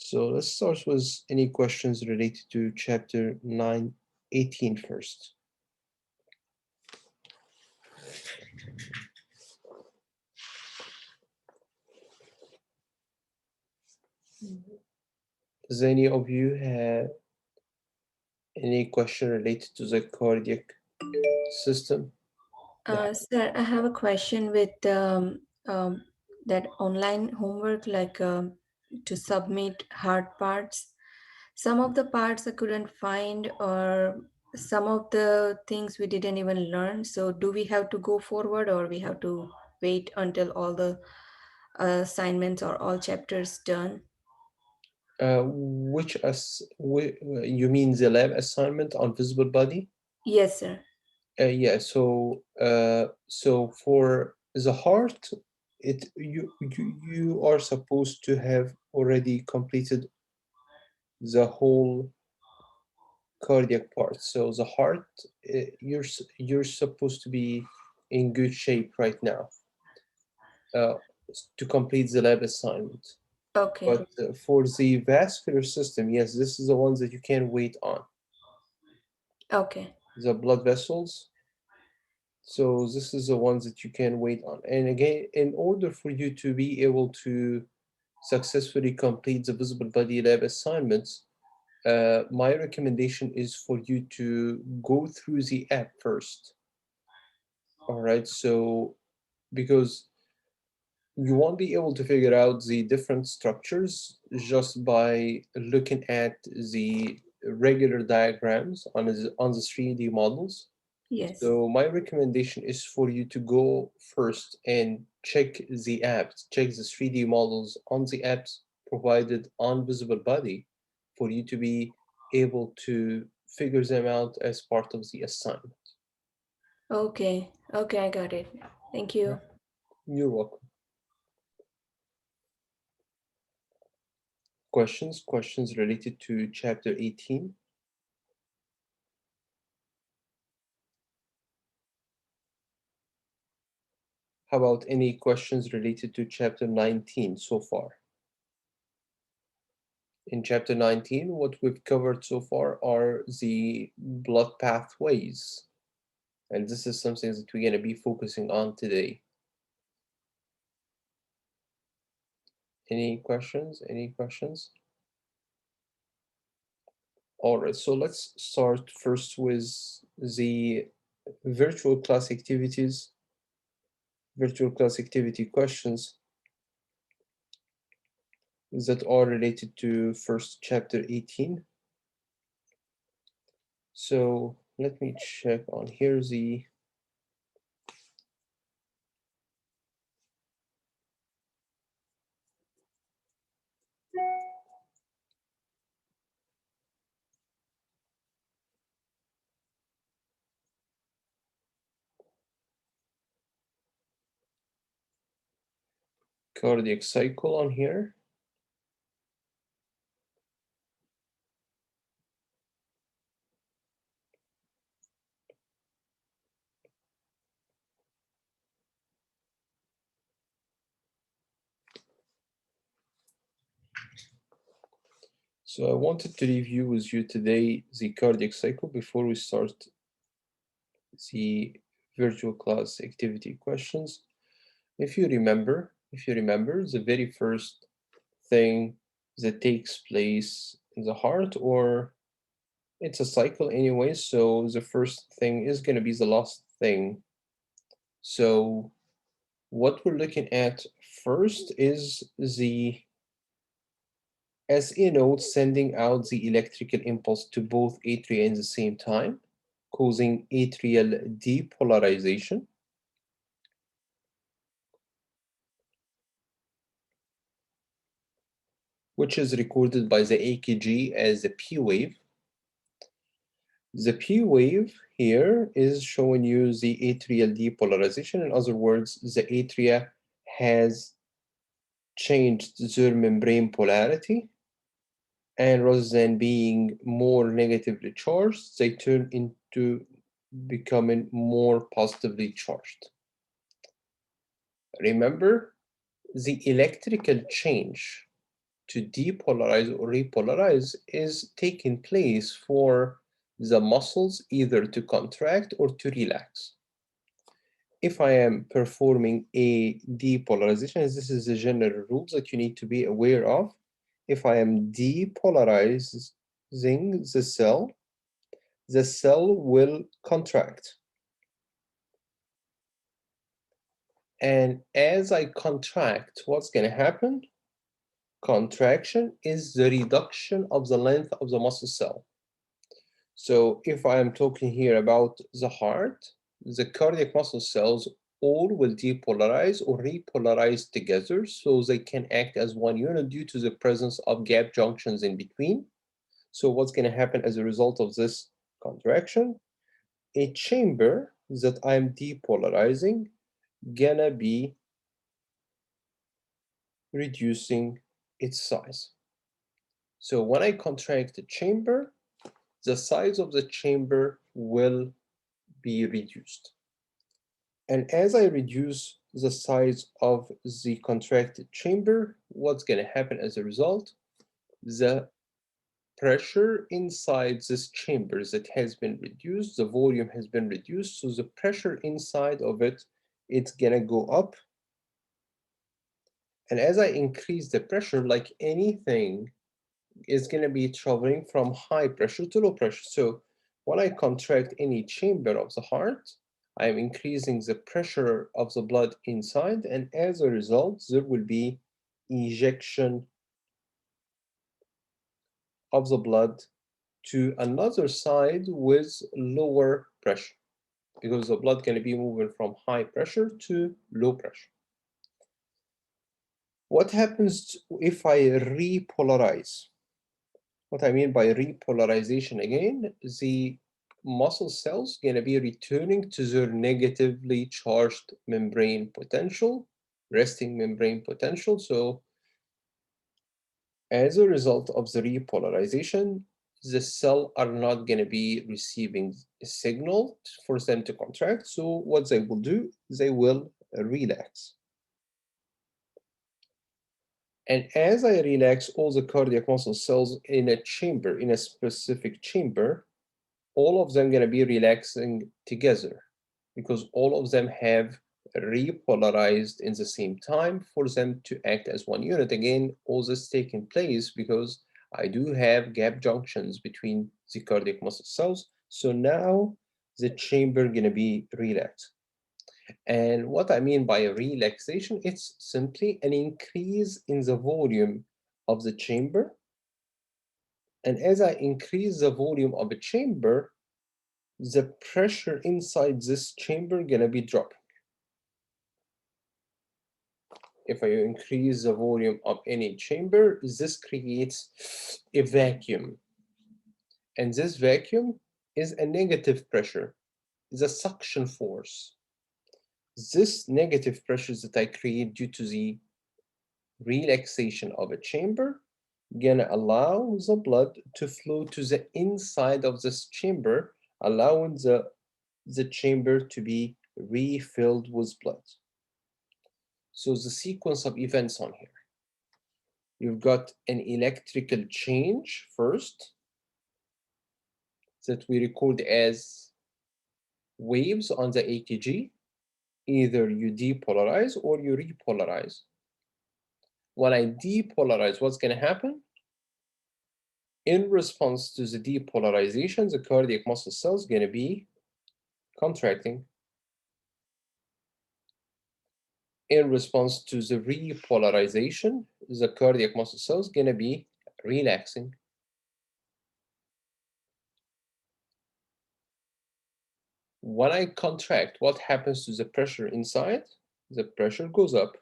So let's start with any questions related to chapter 9:18 first. Does any of you have any question related to the cardiac system? Sir, I have a question with that online homework, like to submit hard parts. Some of the parts I couldn't find, or some of the things we didn't even learn. So, do we have to go forward, or we have to wait until all the assignments or all chapters done? You mean the lab assignment on visible body? Yes, sir. Yeah. So for the heart, you are supposed to have already completed the whole cardiac part. So the heart, you're supposed to be in good shape right now uh, to complete the lab assignment. Okay. But for the vascular system, yes, this is the ones that you can wait on. Okay. The blood vessels. So this is the ones that you can wait on. And again, in order for you to be able to successfully complete the visible body lab assignments, my recommendation is for you to go through the app first. All right. So because you won't be able to figure out the different structures just by looking at the regular diagrams on the 3D models. Yes. So my recommendation is for you to go first and check the apps, check the 3D models on the apps provided on Visible Body for you to be able to figure them out as part of the assignment. Okay. Okay, I got it. Thank Yeah. you. You're welcome. Questions related to chapter 18? How about any questions related to chapter 19 so far? In chapter 19, what we've covered so far are the blood pathways. And this is something that we're going to be focusing on today. Any questions? Any questions? All right, so let's start first with the virtual class activities, virtual class activity questions that are related to first chapter 18. So let me check on here the cardiac cycle on here. So I wanted to review with you today the cardiac cycle before we start the virtual class activity questions. If you remember, the very first thing that takes place in the heart, or it's a cycle anyway, so the first thing is going to be the last thing. So what we're looking at first is the SA node sending out the electrical impulse to both atria at the same time, causing atrial depolarization. Which is recorded by the EKG as a P wave. The P wave here is showing you the atrial depolarization. In other words, the atria has changed their membrane polarity, and rather than being more negatively charged, they turn into becoming more positively charged. Remember, the electrical change to depolarize or repolarize is taking place for the muscles either to contract or to relax. If I am performing a depolarization, this is the general rules that you need to be aware of. If I am depolarizing the cell will contract. And as I contract, what's going to happen? Contraction is the reduction of the length of the muscle cell. So if I am talking here about the heart, the cardiac muscle cells all will depolarize or repolarize together so they can act as one unit due to the presence of gap junctions in between. So what's going to happen as a result of this contraction? A chamber that I'm depolarizing gonna be reducing its size. So when I contract the chamber, the size of the chamber will be reduced. And as I reduce the size of the contracted chamber, what's going to happen as a result? The pressure inside this chamber that has been reduced, the volume has been reduced, so the pressure inside of it, it's going to go up. And as I increase the pressure, like anything, is going to be traveling from high pressure to low pressure. So when I contract any chamber of the heart, I'm increasing the pressure of the blood inside, and as a result, there will be ejection of the blood to another side with lower pressure, because the blood can be moving from high pressure to low pressure. What happens if I repolarize? What I mean by repolarization again, the muscle cells gonna be returning to their negatively charged membrane potential, resting membrane potential. So as a result of the repolarization, the cell are not gonna be receiving a signal for them to contract. So what they will do, they will relax. And as I relax all the cardiac muscle cells in a chamber, in a specific chamber, all of them going to be relaxing together because all of them have repolarized in the same time for them to act as one unit. Again, all this taking place because I do have gap junctions between the cardiac muscle cells. So now the chamber going to be relaxed. And what I mean by relaxation, it's simply an increase in the volume of the chamber. And as I increase the volume of a chamber, the pressure inside this chamber gonna be dropping. If I increase the volume of any chamber, this creates a vacuum. And this vacuum is a negative pressure, is a suction force. This negative pressure that I create due to the relaxation of a chamber gonna allow the blood to flow to the inside of this chamber, allowing the chamber to be refilled with blood. So the sequence of events on here. You've got an electrical change first that we record as waves on the EKG. Either you depolarize or you repolarize. When I depolarize, what's going to happen? In response to the depolarization, the cardiac muscle cells going to be contracting. In response to the repolarization, the cardiac muscle cells going to be relaxing. When I contract, what happens to the pressure inside? The pressure goes up.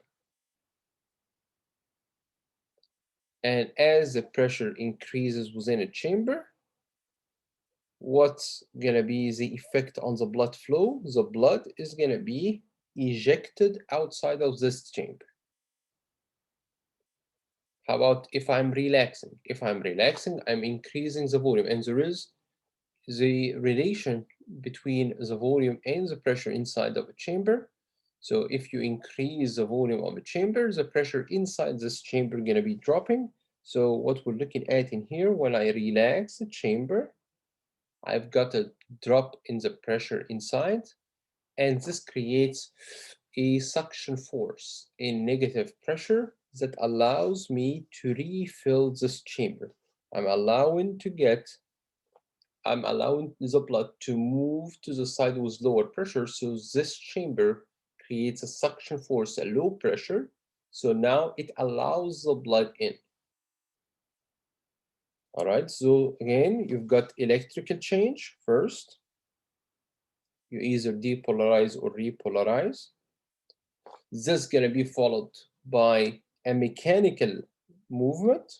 And as the pressure increases within a chamber, what's gonna be the effect on the blood flow? The blood is gonna be ejected outside of this chamber. How about if I'm relaxing? If I'm relaxing, I'm increasing the volume, and there is the relation between the volume and the pressure inside of a chamber. So if you increase the volume of a chamber, the pressure inside this chamber is going to be dropping. So what we're looking at in here, when I relax the chamber, I've got a drop in the pressure inside, and this creates a suction force, a negative pressure that allows me to refill this chamber. I'm allowing the blood to move to the side with lower pressure, so this chamber creates a suction force, a low pressure, so now it allows the blood in. All right, so again, you've got electrical change first. You either depolarize or repolarize. This is going to be followed by a mechanical movement.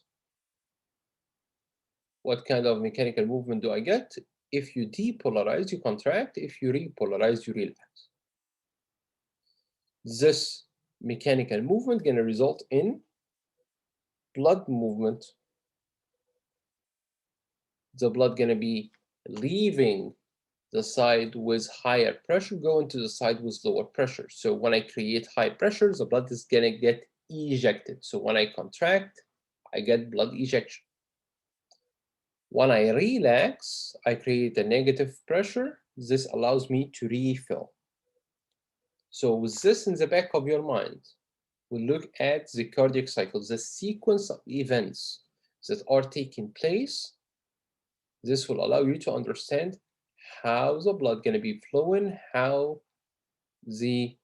What kind of mechanical movement do I get? If you depolarize, you contract. If you repolarize, you relax. This mechanical movement going to result in blood movement. The blood going to be leaving the side with higher pressure, going to the side with lower pressure. So when I create high pressure, the blood is going to get ejected. So when I contract, I get blood ejection. When I relax, I create a negative pressure. This allows me to refill. So with this in the back of your mind, we look at the cardiac cycle, the sequence of events that are taking place. This will allow you to understand how the blood going to be flowing, how the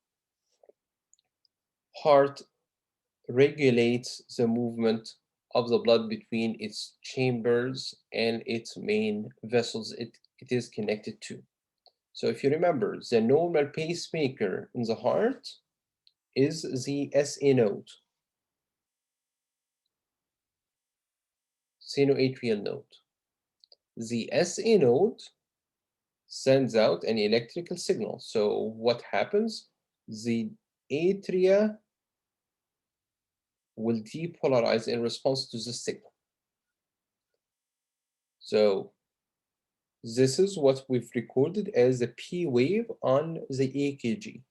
heart regulates the movement of the blood between its chambers and its main vessels it is connected to. So if you remember, the normal pacemaker in the heart is the SA node, sinoatrial node. The SA node sends out an electrical signal. So what happens? The atria will depolarize in response to the signal. So this is what we've recorded as a P wave on the EKG.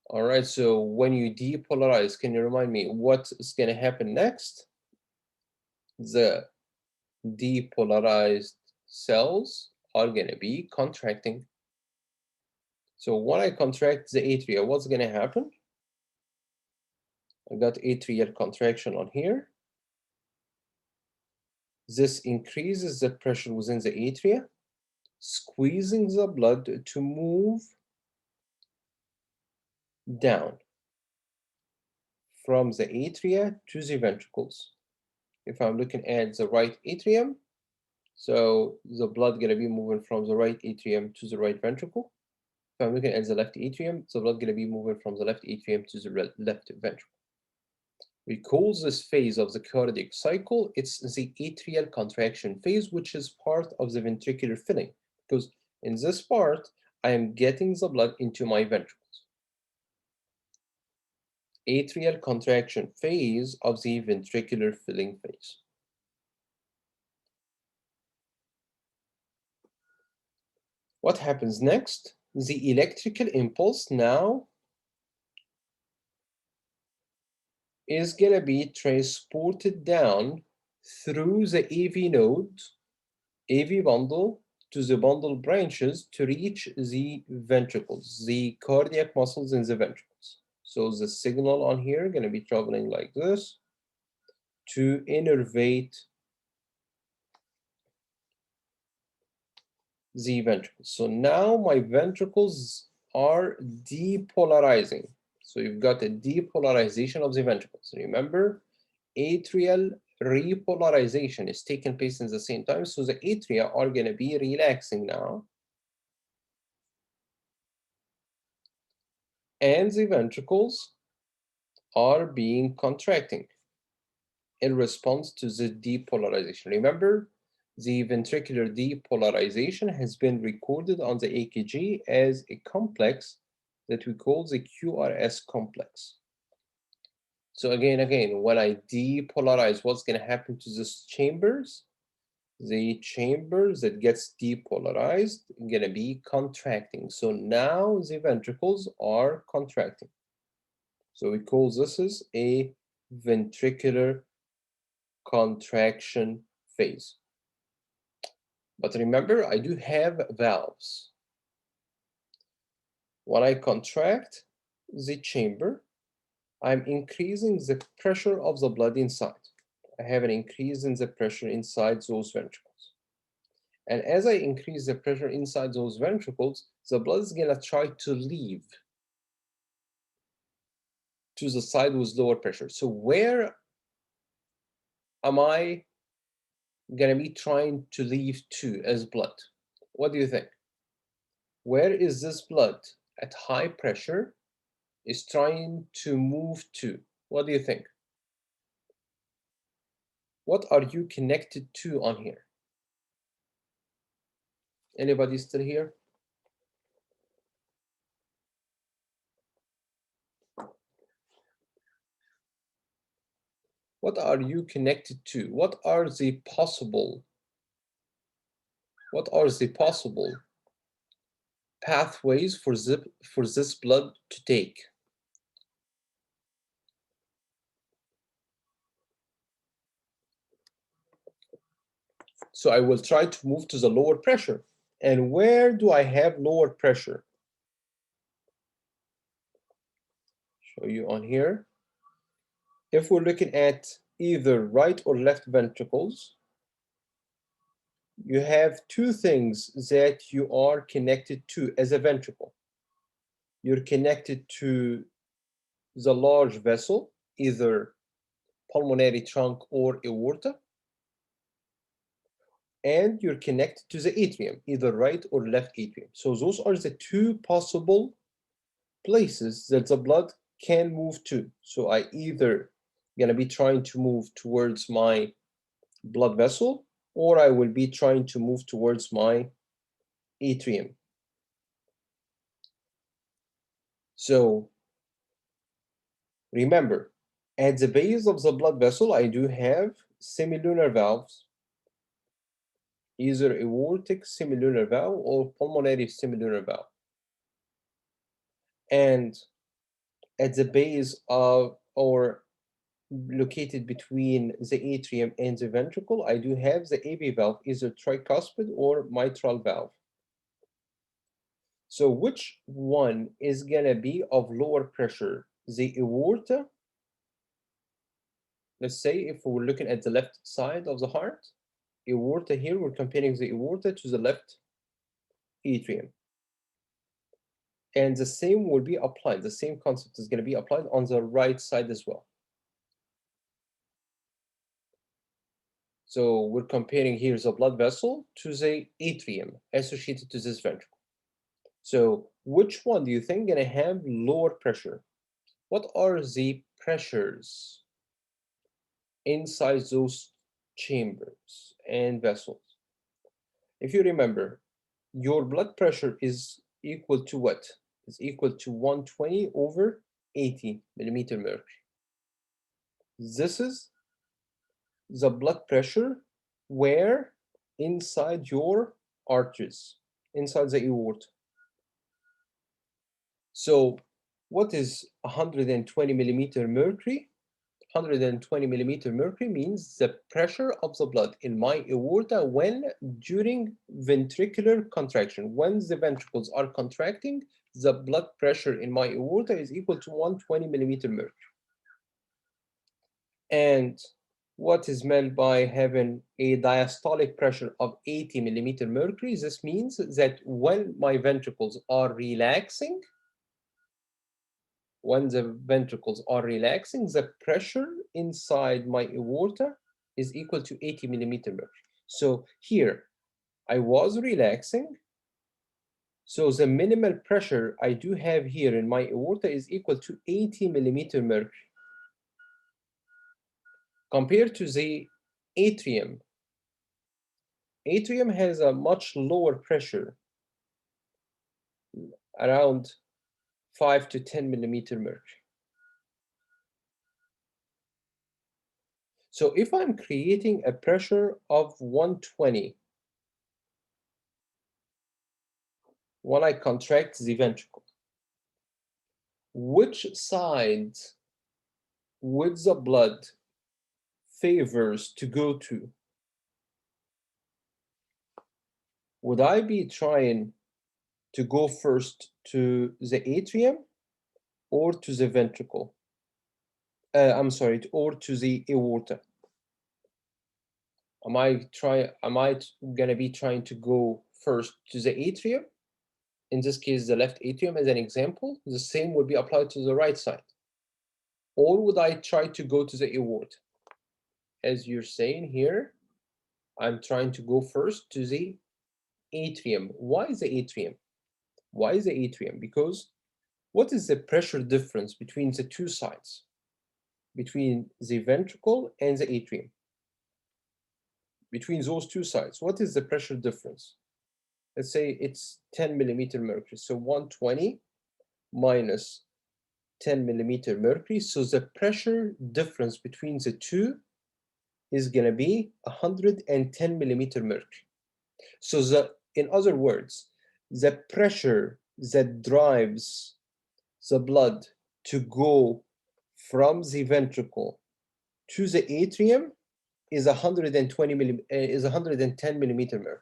All right, so when you depolarize, can you remind me what is going to happen next? The depolarized cells are going to be contracting. So when I contract the atria, what's going to happen? I got atrial contraction on here. This increases the pressure within the atria, squeezing the blood to move down from the atria to the ventricles. If I'm looking at the right atrium, so the blood gonna be moving from the right atrium to the right ventricle. If I'm looking at the left atrium, the blood gonna be moving from the left atrium to the left ventricle. We call this phase of the cardiac cycle, it's the atrial contraction phase, which is part of the ventricular filling, because in this part, I am getting the blood into my ventricles. Atrial contraction phase of the ventricular filling phase. What happens next? The electrical impulse now is going to be transported down through the AV node, AV bundle, to the bundle branches to reach the ventricles, the cardiac muscles in the ventricles. So the signal on here is going to be traveling like this to innervate the ventricles. So now my ventricles are depolarizing. So you've got a depolarization of the ventricles. Remember, atrial repolarization is taking place in the same time. So the atria are going to be relaxing now. And the ventricles are being contracting in response to the depolarization. Remember, the ventricular depolarization has been recorded on the EKG as a complex that we call the Qrs complex. So again, when I depolarize, what's going to happen to these chambers? The chambers that gets depolarized are going to be contracting. So now the ventricles are contracting. So we call this as a ventricular contraction phase. But remember, I do have valves. When I contract the chamber, I'm increasing the pressure of the blood inside. I have an increase in the pressure inside those ventricles. And as I increase the pressure inside those ventricles, the blood is going to try to leave to the side with lower pressure. So where am I going to be trying to leave to as blood? What do you think? Where is this blood at high pressure is trying to move to? What do you think? What are you connected to on here? Anybody still here? What are you connected to? What are the possible pathways for this blood to take? So I will try to move to the lower pressure. And where do I have lower pressure? Show you on here. If we're looking at either right or left ventricles, you have two things that you are connected to as a ventricle. You're connected to the large vessel, either pulmonary trunk or aorta, and you're connected to the atrium, either right or left atrium. So those are the two possible places that the blood can move to. So I either gonna be trying to move towards my blood vessel, or I will be trying to move towards my atrium. So remember, at the base of the blood vessel, I do have semilunar valves, either aortic semilunar valve or pulmonary semilunar valve. And at the base of, or located between the atrium and the ventricle, I do have the AV valve, either tricuspid or mitral valve. So which one is gonna be of lower pressure? The aorta, let's say if we're looking at the left side of the heart, aorta here, we're comparing the aorta to the left atrium. And the same will be applied, the same concept is gonna be applied on the right side as well. So we're comparing here the blood vessel to the atrium associated to this ventricle. So which one do you think gonna have lower pressure? What are the pressures inside those chambers and vessels? If you remember, your blood pressure is equal to what? It's equal to 120 over 80 millimeter mercury. This is the blood pressure where inside your arteries, inside the aorta. So what is 120 millimeter mercury? 120 millimeter mercury means the pressure of the blood in my aorta when during ventricular contraction. When the ventricles are contracting, the blood pressure in my aorta is equal to 120 millimeter mercury. And what is meant by having a diastolic pressure of 80 millimeter mercury? This means that when my ventricles are relaxing, when the ventricles are relaxing, the pressure inside my aorta is equal to 80 millimeter mercury. So here, I was relaxing, so the minimal pressure I do have here in my aorta is equal to 80 millimeter mercury. Compared to the atrium, atrium has a much lower pressure, around 5 to 10 millimeter mercury. So if I'm creating a pressure of 120 when I contract the ventricle, which side would the blood favors to go to? Would I be trying to go first to the atrium or to the ventricle? I'm sorry, or to the aorta? Am I gonna be trying to go first to the atrium? In this case, the left atrium as an example. The same would be applied to the right side. Or would I try to go to the aorta? As you're saying here, I'm trying to go first to the atrium. Why is the atrium? Why is the atrium? Because what is the pressure difference between the two sides? Between the ventricle and the atrium? Between those two sides, what is the pressure difference? Let's say it's 10 millimeter mercury. So 120 minus 10 millimeter mercury. So the pressure difference between the two is going to be 110 millimeter mercury. So in other words, the pressure that drives the blood to go from the ventricle to the atrium is 110 millimeter mercury.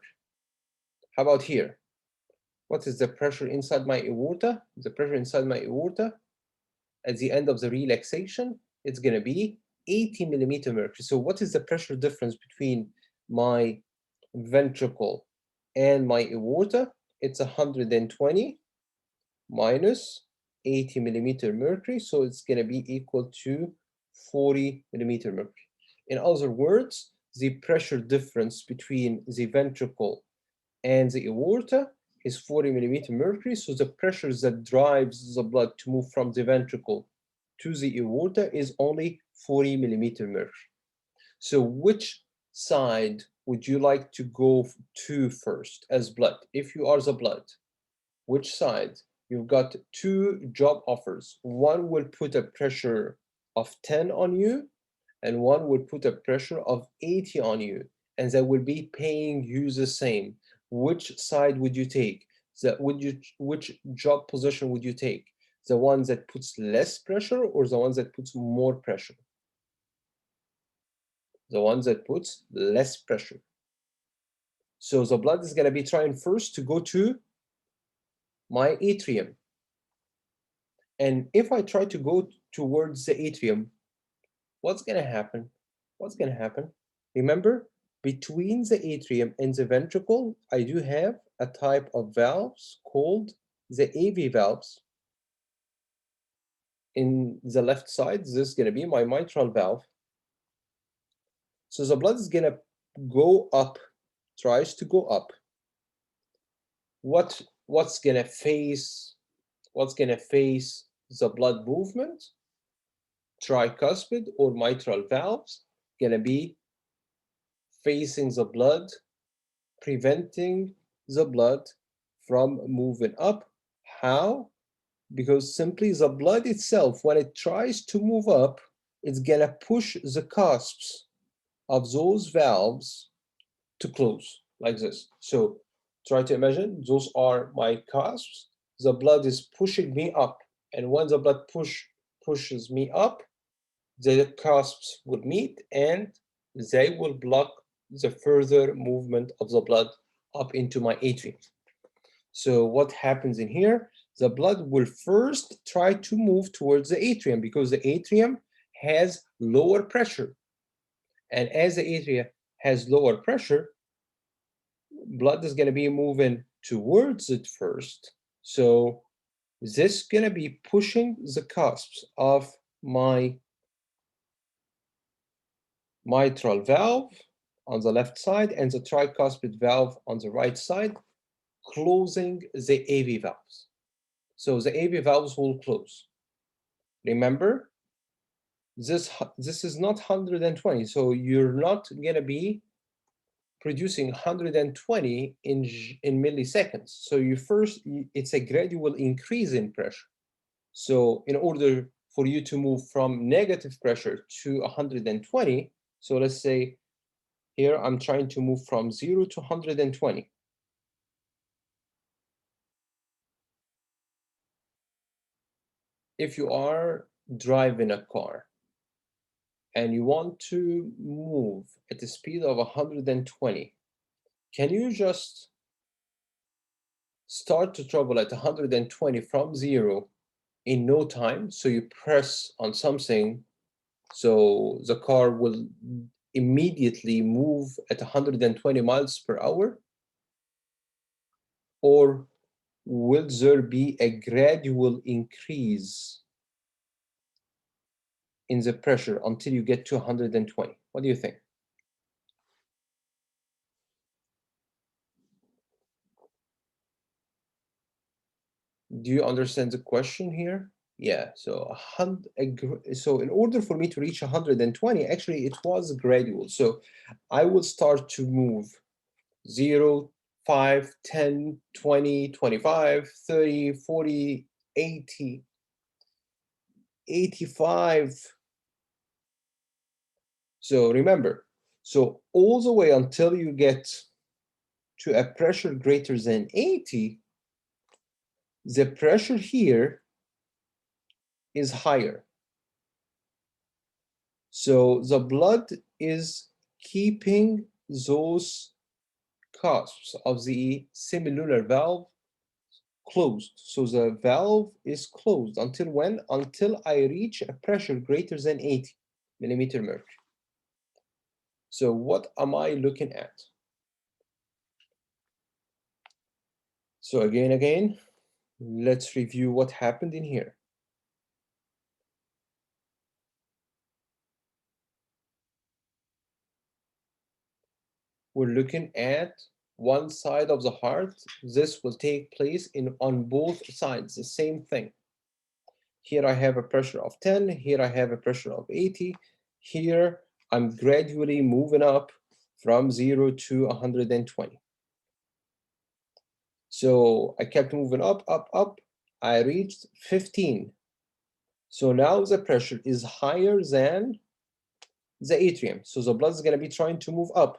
How about here? What is the pressure inside my aorta? The pressure inside my aorta at the end of the relaxation, it's going to be 80 millimeter mercury. So what is the pressure difference between my ventricle and my aorta? It's 120 minus 80 millimeter mercury. So it's going to be equal to 40 millimeter mercury. In other words, the pressure difference between the ventricle and the aorta is 40 millimeter mercury. So the pressure that drives the blood to move from the ventricle to the aorta is only 40 millimeter mercury. So which side would you like to go to first as blood? If you are the blood, which side? You've got two job offers. One will put a pressure of 10 on you, and one will put a pressure of 80 on you, and they will be paying you the same. Which side would you take? Which job position would you take? The one that puts less pressure or the one that puts more pressure? The one that puts less pressure. So the blood is going to be trying first to go to my atrium. And if I try to go towards the atrium, what's going to happen? What's going to happen? Remember, between the atrium and the ventricle, I do have a type of valves called the AV valves. In the left side, this is going to be my mitral valve. So the blood is going to go up, tries to go up. What's going to face the blood movement? Tricuspid or mitral valves going to be facing the blood, preventing the blood from moving up. How? Because simply the blood itself, when it tries to move up, it's gonna push the cusps of those valves to close like this. So try to imagine those are my cusps. The blood is pushing me up, and when the blood pushes me up, the cusps will meet and they will block the further movement of the blood up into my atrium. So what happens in here? The blood will first try to move towards the atrium because the atrium has lower pressure. And as the atrium has lower pressure, blood is going to be moving towards it first. So this is going to be pushing the cusps of my mitral valve on the left side and the tricuspid valve on the right side, closing the AV valves. So the AV valves will close. Remember, this is not 120, so you're not going to be producing 120 in milliseconds. So it's a gradual increase in pressure. So in order for you to move from negative pressure to 120, so let's say here I'm trying to move from 0 to 120. If you are driving a car and you want to move at a speed of 120, can you just start to travel at 120 from zero in no time? So you press on something, so the car will immediately move at 120 miles per hour? Or will there be a gradual increase in the pressure until you get to 120? What do you think? Do you understand the question here? Yeah, so so in order for me to reach 120, actually it was gradual. So I will start to move 0, 5, 10, 20, 25, 30, 40, 80, 85. So remember, so all the way until you get to a pressure greater than 80, the pressure here is higher. So the blood is keeping those cusps of the semilunar valve closed. So the valve is closed until when? Until I reach a pressure greater than 80 millimeter mercury. So what am I looking at? So again, let's review what happened in here. We're looking at one side of the heart. This will take place on both sides, the same thing. Here I have a pressure of 10, here I have a pressure of 80. Here I'm gradually moving up from 0 to 120. So I kept moving up, up, up. I reached 15. So now the pressure is higher than the atrium. So the blood is going to be trying to move up.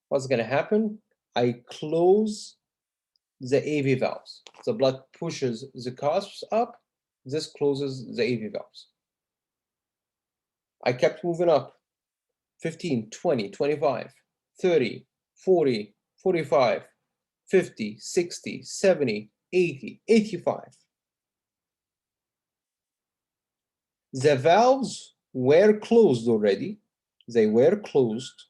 What's going to happen? I close the AV valves. The blood pushes the cusps up. This closes the AV valves. I kept moving up. 15, 20, 25, 30, 40, 45, 50, 60, 70, 80, 85. The valves were closed already. They were closed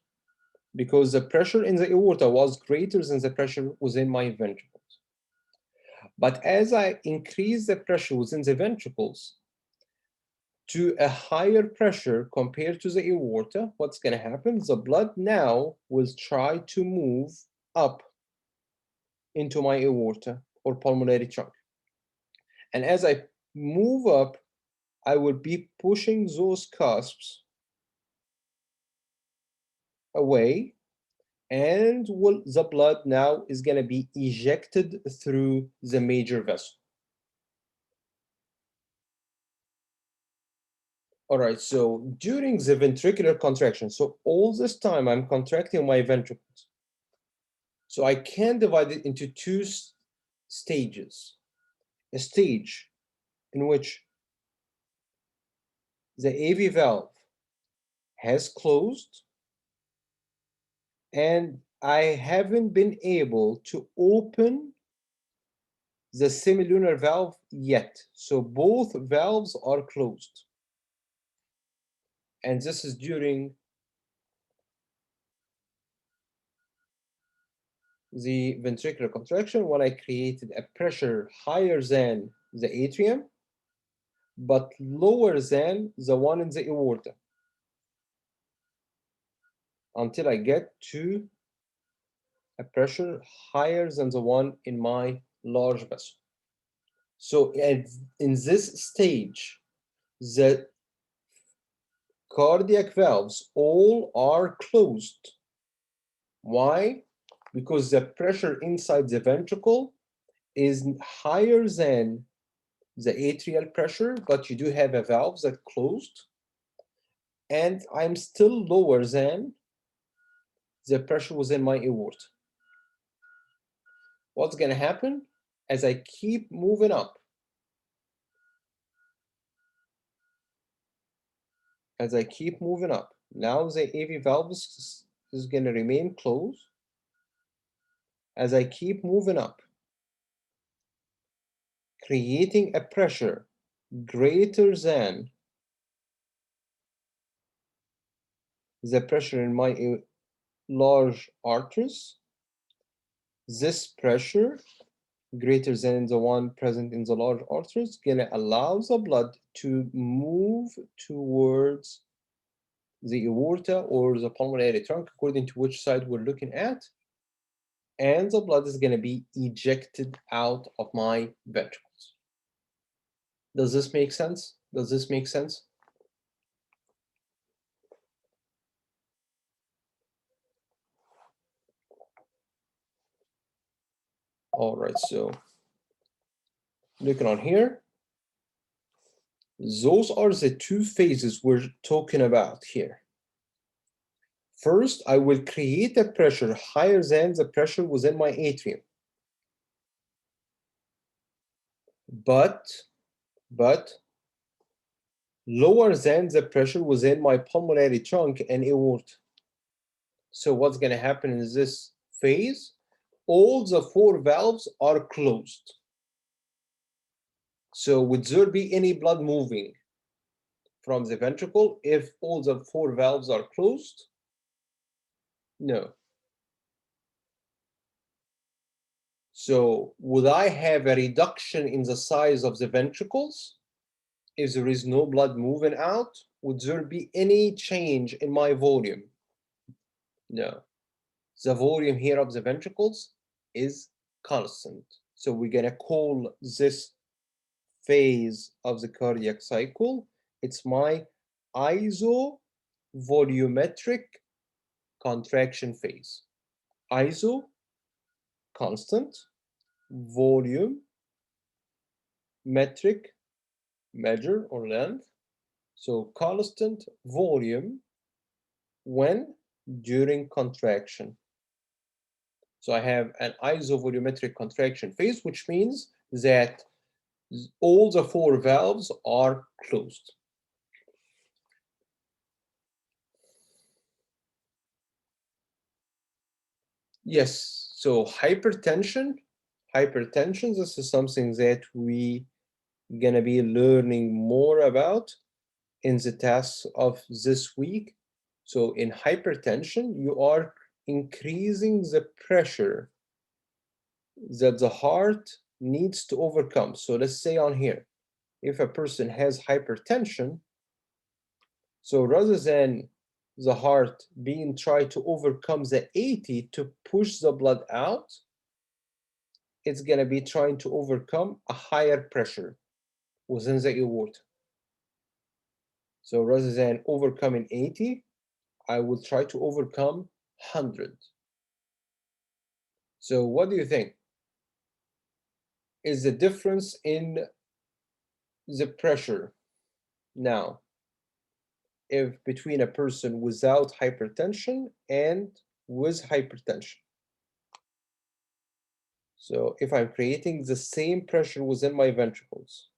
because the pressure in the aorta was greater than the pressure within my ventricles. But as I increase the pressure within the ventricles to a higher pressure compared to the aorta, what's going to happen? The blood now will try to move up into my aorta or pulmonary trunk. And as I move up, I will be pushing those cusps away, and the blood now is going to be ejected through the major vessel. All right, so during the ventricular contraction, so all this time I'm contracting my ventricles. So I can divide it into two stages. A stage in which the AV valve has closed and I haven't been able to open the semilunar valve yet. So both valves are closed. And this is during the ventricular contraction when I created a pressure higher than the atrium, but lower than the one in the aorta, until I get to a pressure higher than the one in my large vessel. So in this stage, the cardiac valves all are closed. Why? Because the pressure inside the ventricle is higher than the atrial pressure, but you do have a valve that closed, and I'm still lower than the pressure within my aorta. What's going to happen? As I keep moving up, As I keep moving up, now the AV valve is going to remain closed. As I keep moving up, creating a pressure greater than the pressure in my large arteries. This pressure greater than the one present in the large arteries gonna allow the blood to move towards the aorta or the pulmonary trunk, according to which side we're looking at, and the blood is gonna be ejected out of my ventricles. Does this make sense? Does this make sense? All right, so looking on here, those are the two phases we're talking about here. First, I will create a pressure higher than the pressure within my atrium. But lower than the pressure within my pulmonary trunk and aorta. So what's going to happen in this phase? All the four valves are closed. So would there be any blood moving from the ventricle if all the four valves are closed? No. So would I have a reduction in the size of the ventricles if there is no blood moving out? Would there be any change in my volume? No. The volume here of the ventricles is constant. So we're going to call this phase of the cardiac cycle, it's my isovolumetric contraction phase. Iso, constant, volume, metric, measure or length. So constant volume when during contraction. So I have an isovolumetric contraction phase, which means that all the four valves are closed. Yes, so hypertension, this is something that we gonna be learning more about in the tasks of this week. So in hypertension, you are increasing the pressure that the heart needs to overcome. So let's say on here, if a person has hypertension, so rather than the heart being tried to overcome the 80 to push the blood out, it's going to be trying to overcome a higher pressure within the aorta. So rather than overcoming 80, I will try to overcome 100. So what do you think? Is the difference in the pressure now if between a person without hypertension and with hypertension? So if I'm creating the same pressure within my ventricles,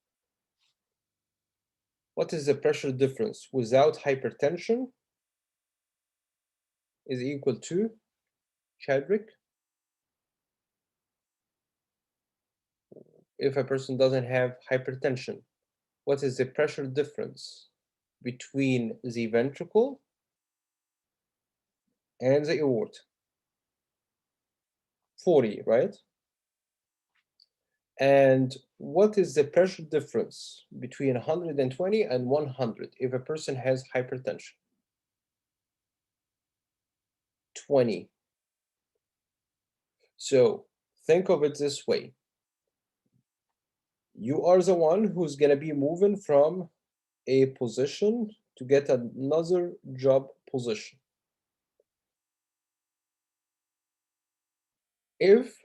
what is the pressure difference without hypertension is equal to, Chadwick? If a person doesn't have hypertension, what is the pressure difference between the ventricle and the aorta? 40, right? And what is the pressure difference between 120 and 100 if a person has hypertension? 20. So think of it this way. You are the one who's going to be moving from a position to get another job position. If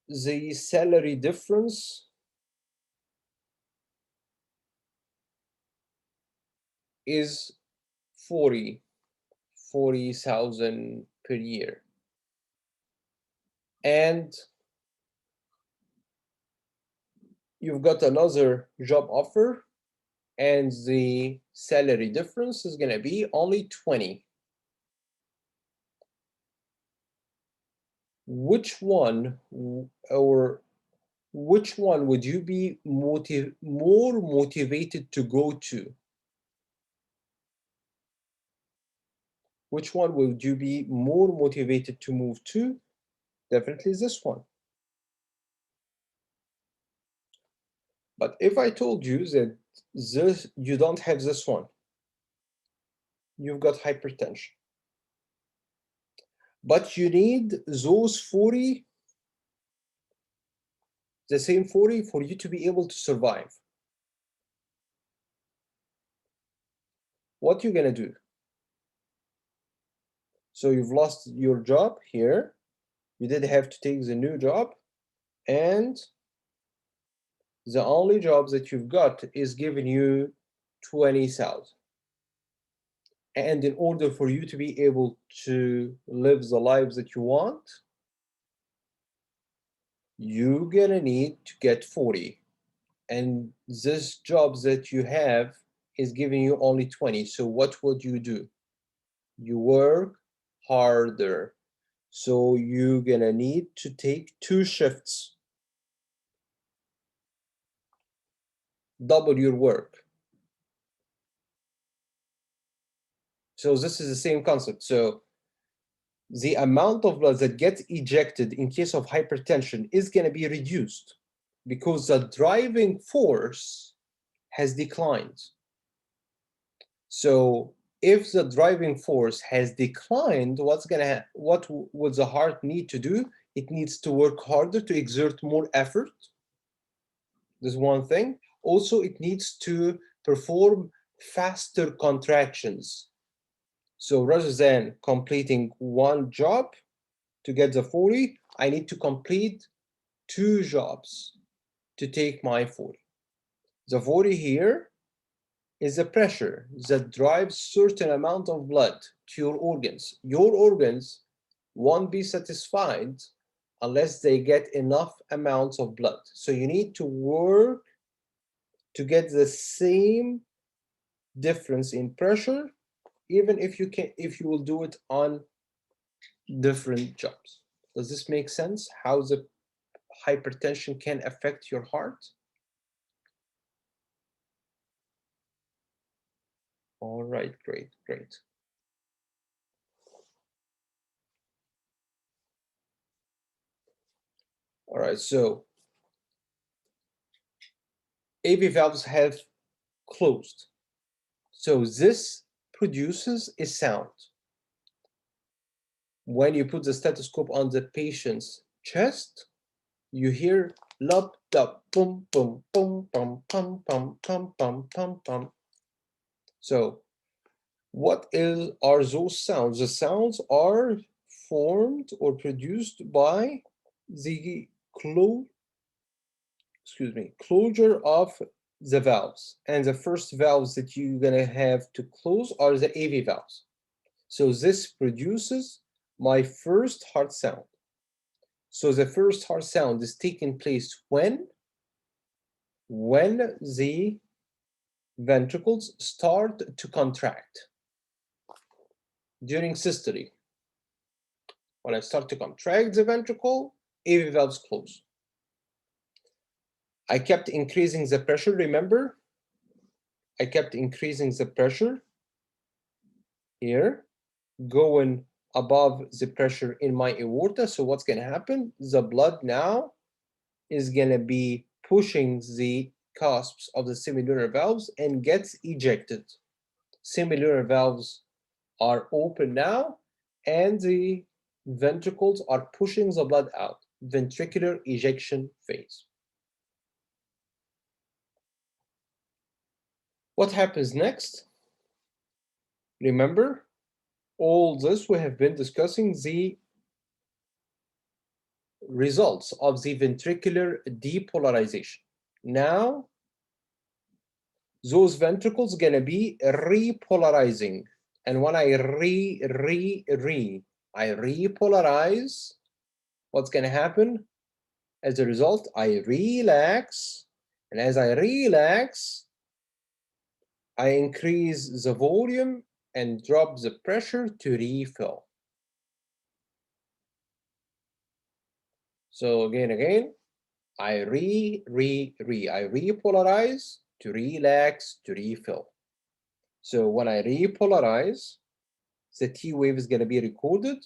the salary difference is 40,000 per year, and you've got another job offer and the salary difference is going to be only 20. Which one would you be more motivated to go to? Which one would you be more motivated to move to? Definitely this one. But if I told you that you don't have this one, you've got hypertension, but you need those 40, the same 40 for you to be able to survive, what you gonna do? So you've lost your job here, you did have to take the new job, and the only job that you've got is giving you 20,000. And in order for you to be able to live the lives that you want, you're gonna need to get 40. And this job that you have is giving you only 20. So what would you do? You work harder. So you're gonna need to take 2 shifts, double your work. So this is the same concept. So the amount of blood that gets ejected in case of hypertension is going to be reduced because the driving force has declined. So if the driving force has declined, what would the heart need to do? It needs to work harder to exert more effort. This is one thing. Also, it needs to perform faster contractions. So rather than completing one job to get the 40, I need to complete 2 jobs to take my 40. The 40 here is the pressure that drives certain amount of blood to your organs. Your organs won't be satisfied unless they get enough amounts of blood. So you need to work to get the same difference in pressure, even if you will do it on different jobs. Does this make sense? How the hypertension can affect your heart? All right, great, great. All right, so AV valves have closed. So this produces a sound. When you put the stethoscope on the patient's chest, you hear lub dub boom boom boom bum pum pum pum pum pum pum. So what are those sounds? The sounds are formed or produced by the closure of the valves. And the first valves that you're gonna have to close are the AV valves. So this produces my first heart sound. So the first heart sound is taking place when the ventricles start to contract during systole. When I start to contract the ventricle, AV valves close. I kept increasing the pressure, remember? I kept increasing the pressure here, going above the pressure in my aorta. So what's going to happen? The blood now is going to be pushing the cusps of the semilunar valves and gets ejected. Semilunar valves are open now, and the ventricles are pushing the blood out. Ventricular ejection phase. What happens next? Remember, all this we have been discussing the results of the ventricular depolarization. Now, those ventricles gonna be repolarizing. And when I repolarize, what's gonna happen? As a result, I relax. And as I relax, I increase the volume and drop the pressure to refill. So again, I repolarize to relax to refill. So when I repolarize, the T wave is going to be recorded.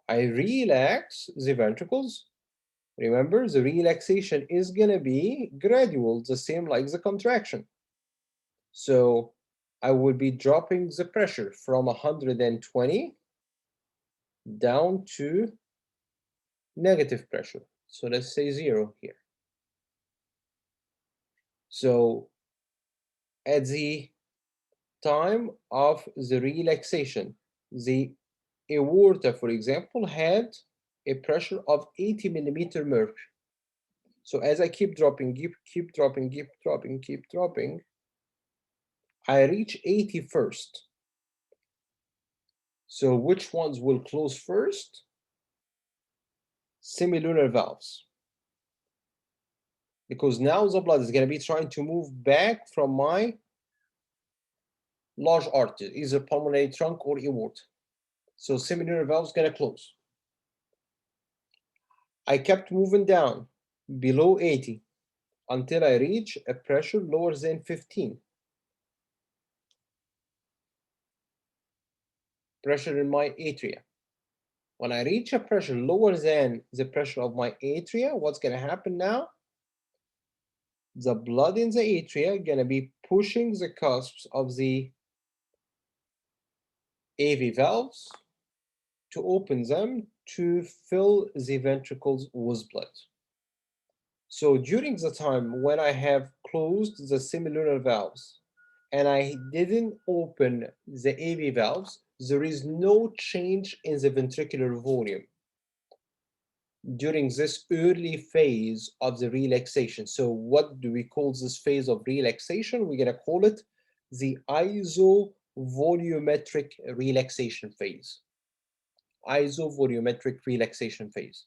I relax the ventricles. Remember, the relaxation is going to be gradual, the same like the contraction. So I will be dropping the pressure from 120 down to negative pressure. So let's say 0 here. So at the time of the relaxation, the aorta, for example, had a pressure of 80 millimeter mercury. So as I keep dropping, keep dropping, I reach 80 first. So which ones will close first? Semilunar valves. Because now the blood is going to be trying to move back from my large artery, either pulmonary trunk or aorta. So semilunar valve is going to close. I kept moving down below 80 until I reach a pressure lower than 15. Pressure in my atria. When I reach a pressure lower than the pressure of my atria, what's going to happen now? The blood in the atria going to be pushing the cusps of the AV valves to open them to fill the ventricles with blood. So during the time when I have closed the semilunar valves and I didn't open the AV valves, there is no change in the ventricular volume during this early phase of the relaxation. So what do we call this phase of relaxation? We're going to call it the isovolumetric relaxation phase. Isovolumetric relaxation phase.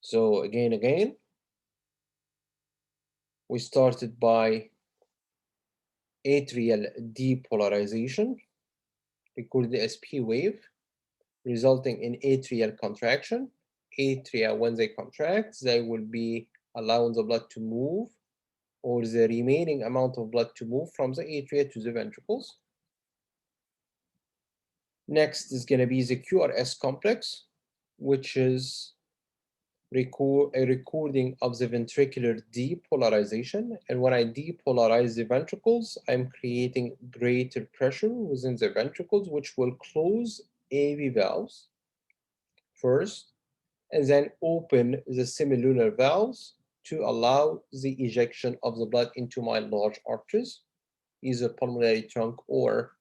So again, we started by atrial depolarization, recorded as P wave, resulting in atrial contraction. Atria, when they contract, they will be allowing the blood to move, or the remaining amount of blood to move from the atria to the ventricles. Next is going to be the Qrs complex, which is a recording of the ventricular depolarization. And when I depolarize the ventricles, I'm creating greater pressure within the ventricles, which will close AV valves first, and then open the semilunar valves to allow the ejection of the blood into my large arteries, either pulmonary trunk or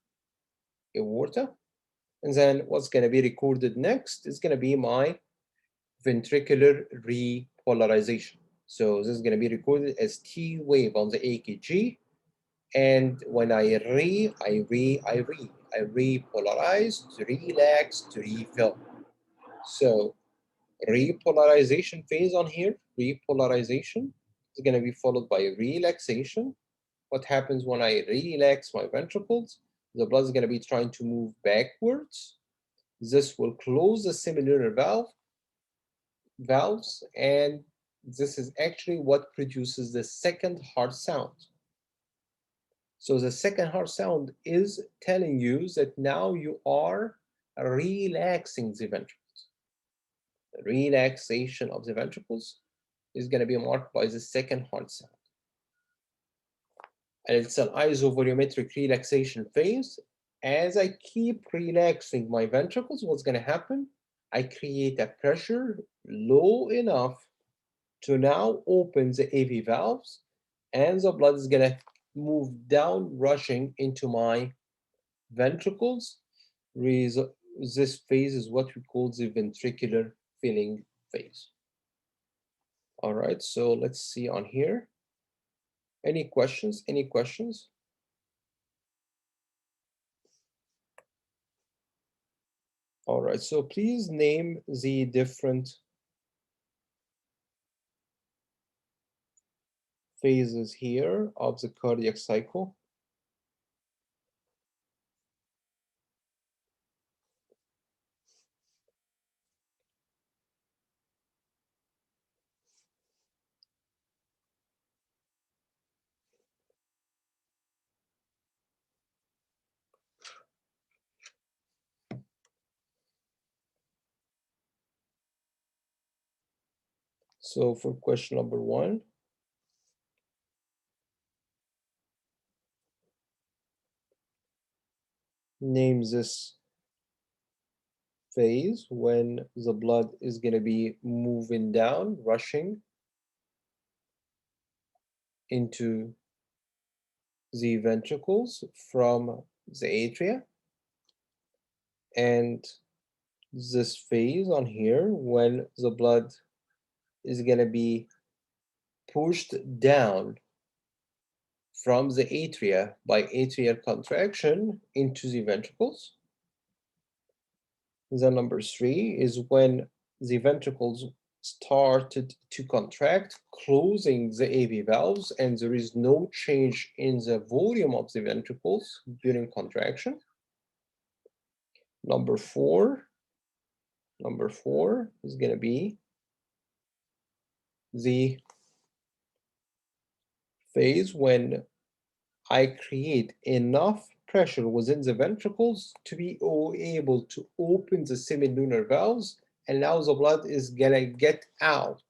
aorta. And then what's going to be recorded next is going to be my ventricular repolarization. So this is going to be recorded as T wave on the EKG. And when I repolarize to relax to refill. So repolarization phase on here, repolarization is going to be followed by relaxation. What happens when I relax my ventricles? The blood is going to be trying to move backwards. This will close the semilunar valves, and this is actually what produces the second heart sound. So the second heart sound is telling you that now you are relaxing the ventricles. The relaxation of the ventricles is going to be marked by the second heart sound. And it's an isovolumetric relaxation phase. As I keep relaxing my ventricles, what's going to happen? I create a pressure low enough to now open the AV valves, and the blood is going to move down, rushing into my ventricles. This phase is what we call the ventricular filling phase. All right, so let's see on here. Any questions? Any questions? All right, so please name the different phases here of the cardiac cycle. So for question number 1, name this phase when the blood is going to be moving down, rushing into the ventricles from the atria, and this phase on here when the blood is going to be pushed down from the atria by atrial contraction into the ventricles. The number 3 is when the ventricles started to contract, closing the AV valves, and there is no change in the volume of the ventricles during contraction. Number four is going to be the phase when I create enough pressure within the ventricles to be able to open the semilunar valves, and now the blood is gonna get out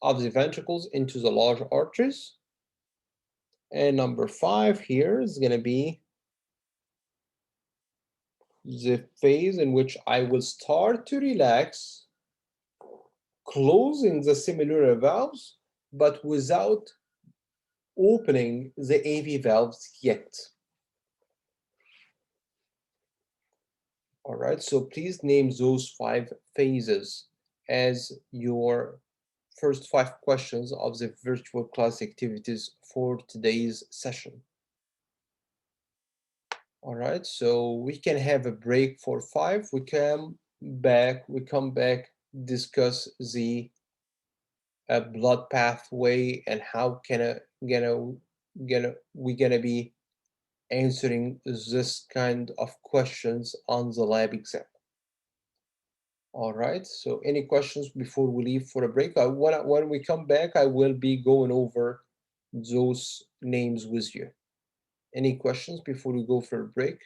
of the ventricles into the large arteries. And number 5 here is gonna be the phase in which I will start to relax, closing the semilunar valves, but without opening the AV valves yet. All right, so please name those 5 phases as your first 5 questions of the virtual class activities for today's session. All right, so we can have a break for 5. We come back, discuss the blood pathway and how we gonna be answering this kind of questions on the lab exam. All right, so any questions before we leave for a break? When we come back, I will be going over those names with you. Any questions before we go for a break?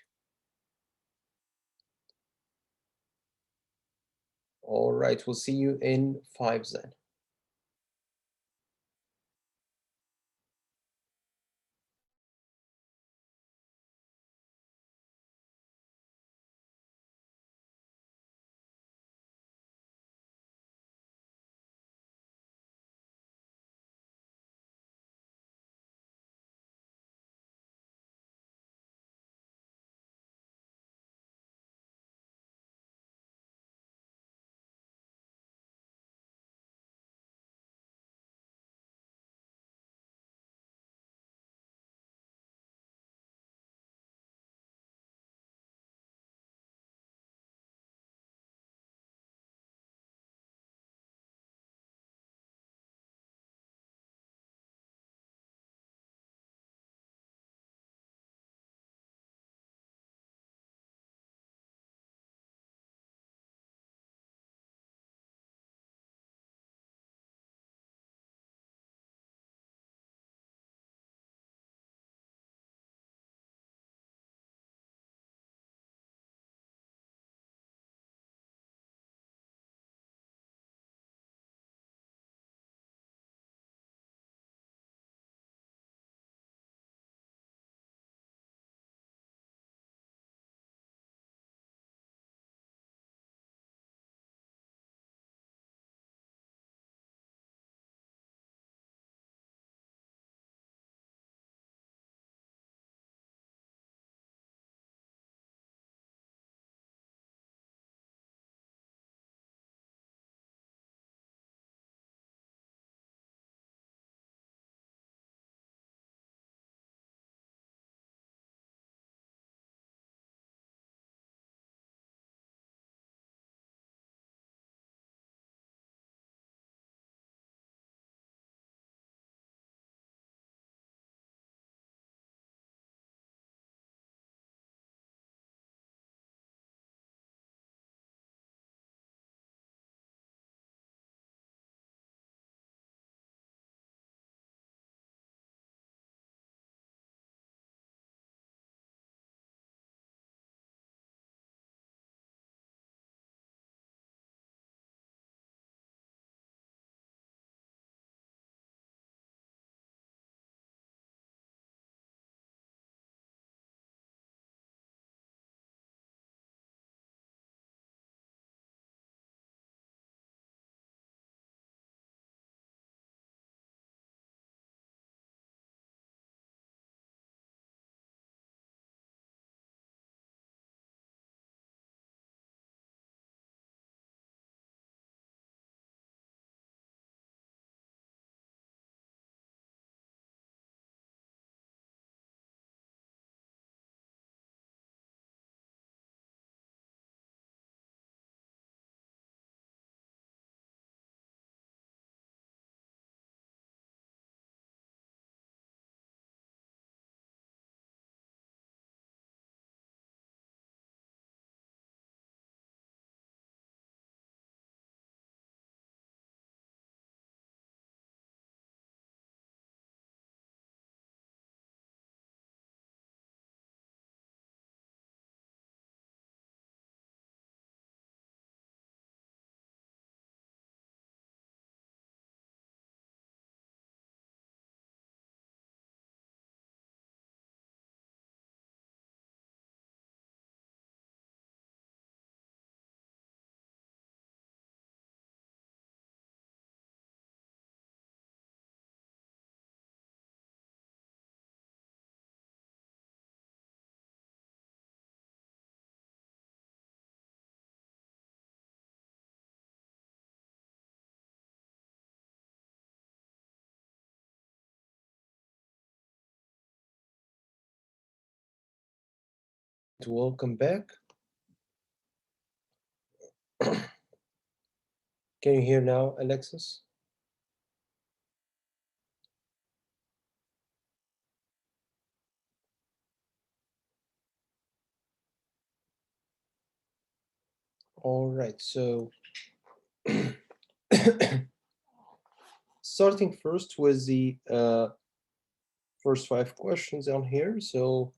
All right, we'll see you in 5 then. Welcome back. Can you hear now, Alexis? All right, so starting first with the first 5 questions on here. So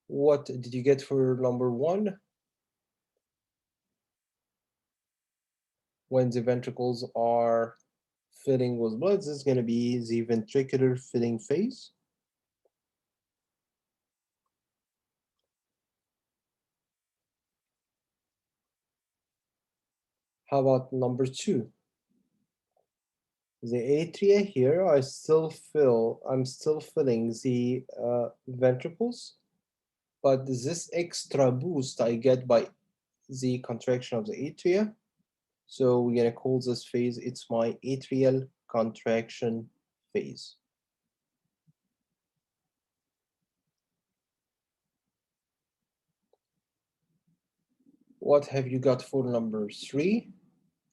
what did you get for number 1? When the ventricles are filling with blood, this is going to be the ventricular filling phase. How about number 2? The atria here, I'm still filling the ventricles, but this extra boost I get by the contraction of the atria. So we're gonna call this phase, it's my atrial contraction phase. What have you got for number 3?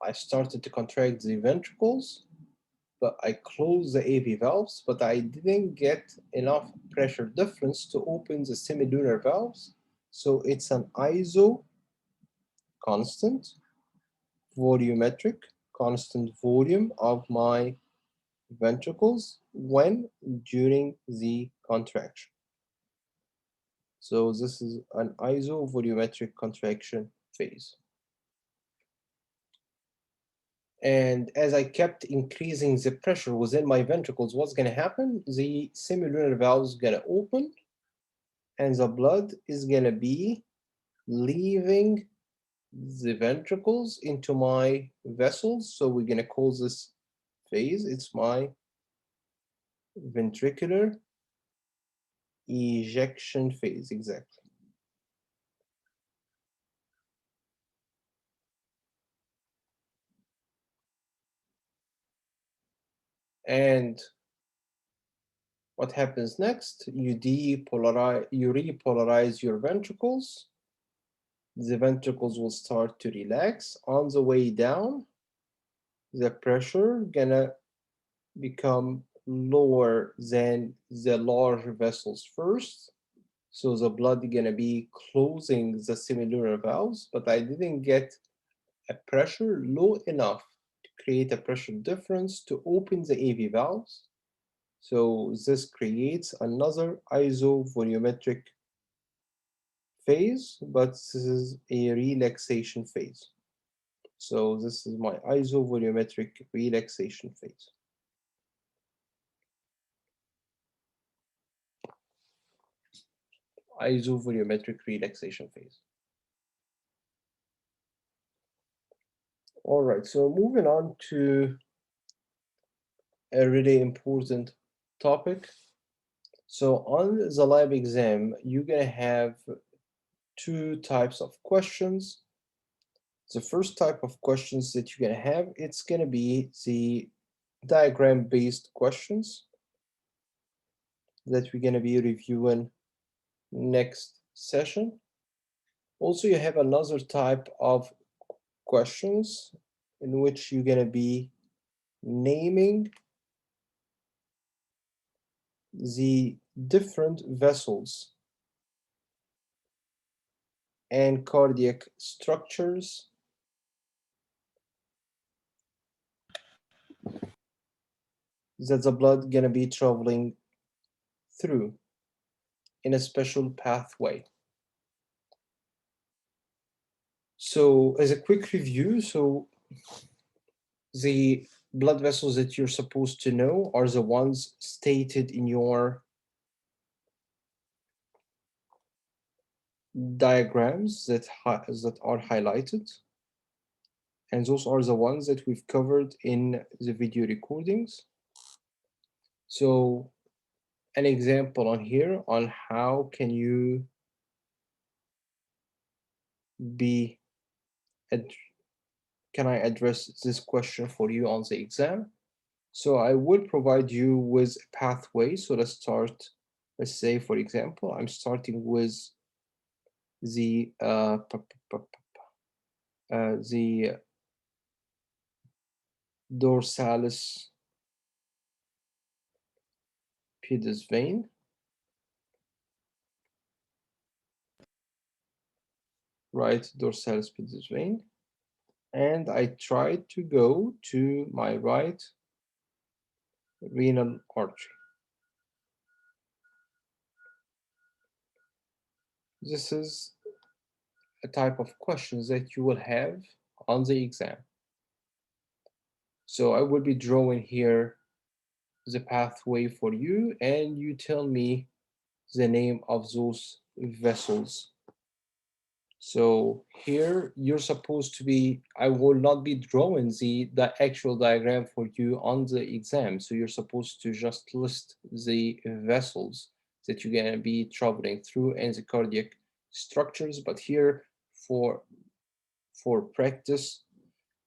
I started to contract the ventricles, but I closed the AV valves, but I didn't get enough pressure difference to open the semilunar valves. So it's an ISO constant volumetric constant volume of my ventricles when during the contraction. So this is an isovolumetric contraction phase. And as I kept increasing the pressure within my ventricles, what's going to happen? The semilunar valve is going to open and the blood is going to be leaving the ventricles into my vessels. So we're going to call this phase, it's my ventricular ejection phase, exactly. And what happens next? You repolarize your ventricles. The ventricles will start to relax. On the way down, the pressure gonna become lower than the large vessels first. So the blood gonna be closing the semilunar valves, but I didn't get a pressure low enough to create a pressure difference to open the AV valves. So this creates another isovolumetric phase, but this is a relaxation phase. So this is my isovolumetric relaxation phase. Isovolumetric relaxation phase. All right, so moving on to a really important topic. So on the lab exam, you're gonna have 2 types of questions. The first type of questions that you're gonna have, it's gonna be the diagram-based questions that we're gonna be reviewing next session. Also, you have another type of questions in which you're gonna be naming the different vessels and cardiac structures that the blood gonna be traveling through in a special pathway. So as a quick review, so the blood vessels that you're supposed to know are the ones stated in your diagrams that are highlighted, and those are the ones that we've covered in the video recordings. So an example on here on how can you be can I address this question for you on the exam? So I will provide you with a pathway. So let's start, let's say for example, I'm starting with the the dorsalis pedis vein, right dorsalis pedis vein, and I tried to go to my right renal artery. This is a type of questions that you will have on the exam. So I will be drawing here the pathway for you, and you tell me the name of those vessels. So here you're supposed to be, I will not be drawing the actual diagram for you on the exam. So you're supposed to just list the vessels that you're gonna be traveling through and the cardiac structures. But here for practice,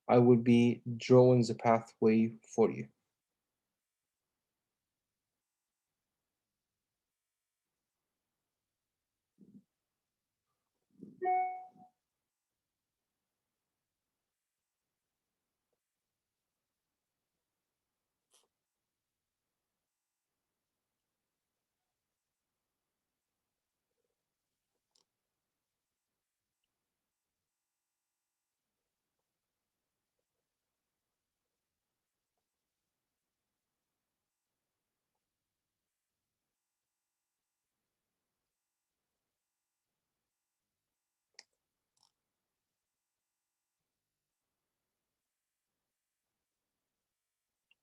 I will be drawing the pathway for you.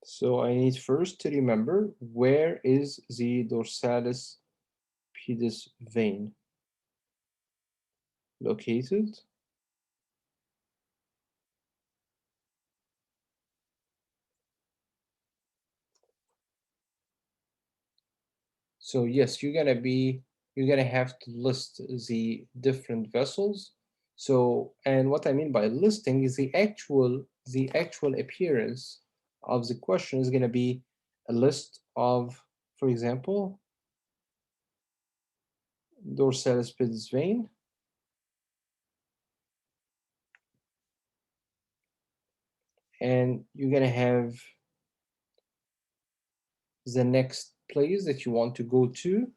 So I need first to remember where is the dorsalis pedis vein located. So yes, you're gonna have to list the different vessels. So, and what I mean by listing is the actual appearance of the question is gonna be a list of, for example, dorsalis pedis vein, and you're gonna have the next place that you want to go to,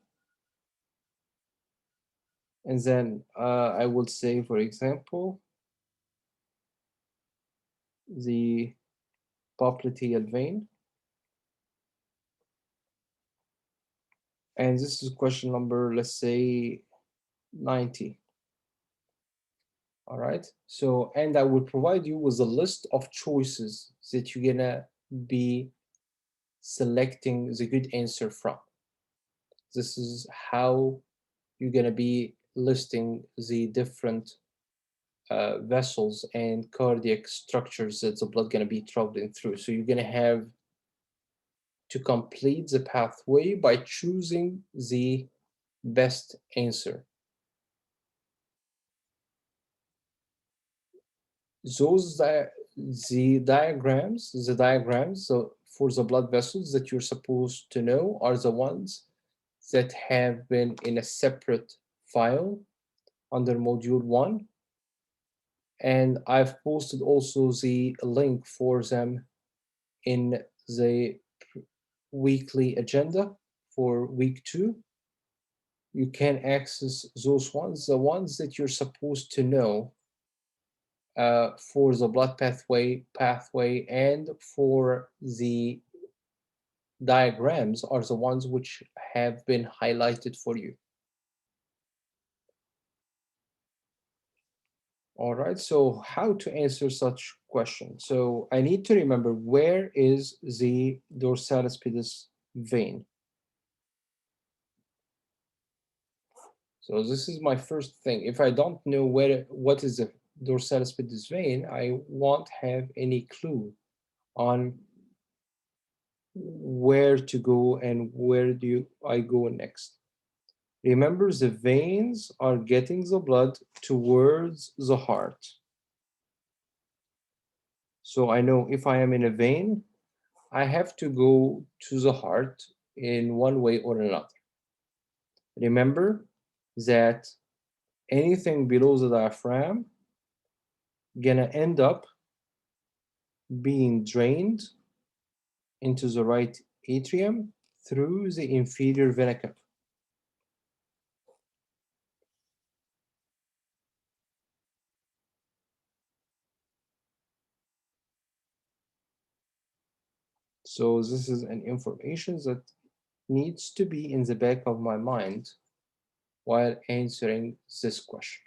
and then I would say, for example, the popliteal vein, and this is question number, let's say, 90. All right. So, and I will provide you with a list of choices that you're gonna be selecting the good answer from. This is how you're gonna be listing the different vessels and cardiac structures that the blood gonna be traveling through. So you're gonna have to complete the pathway by choosing the best answer. Those the diagrams for the blood vessels that you're supposed to know are the ones that have been in a separate file under module 1, and I've posted also the link for them in the weekly agenda for week 2. You can access those ones, the ones that you're supposed to know for the blood pathway and for the diagrams are the ones which have been highlighted for you. All right, so how to answer such question? So I need to remember where is the dorsalis pedis vein. So this is my first thing. If I don't know what is the dorsalis pedis vein, I won't have any clue on where to go and where do I go next. Remember, the veins are getting the blood towards the heart. So I know if I am in a vein, I have to go to the heart in one way or another. Remember that anything below the diaphragm gonna end up being drained into the right atrium through the inferior vena cava. So this is an information that needs to be in the back of my mind while answering this question.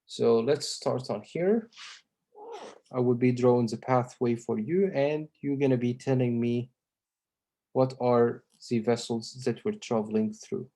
So let's start on here. I will be drawing the pathway for you, and you're going to be telling me what are the vessels that we're traveling through.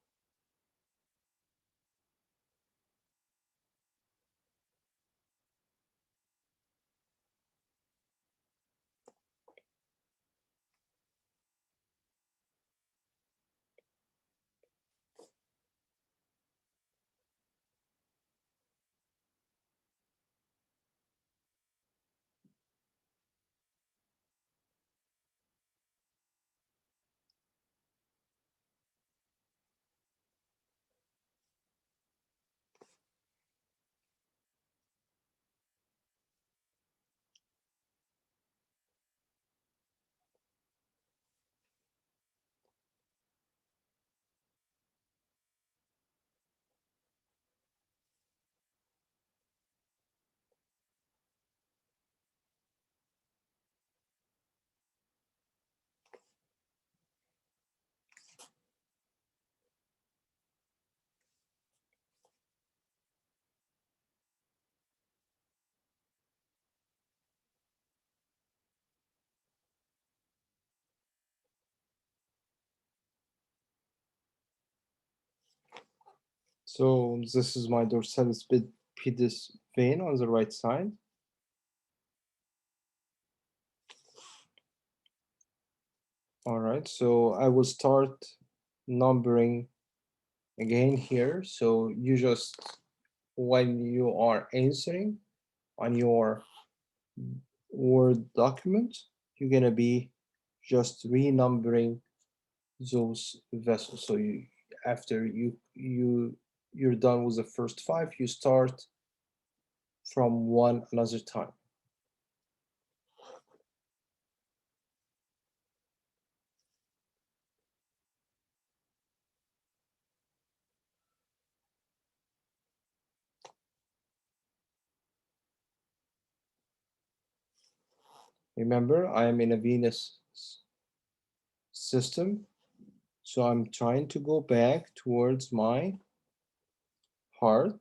So this is my dorsalis pedis vein on the right side. All right, so I will start numbering again here. So you just, when you are answering on your Word document, you're gonna be just renumbering those vessels. So you, after you're done with the first five, you start from one another time. Remember, I am in a venous system, so I'm trying to go back towards my heart.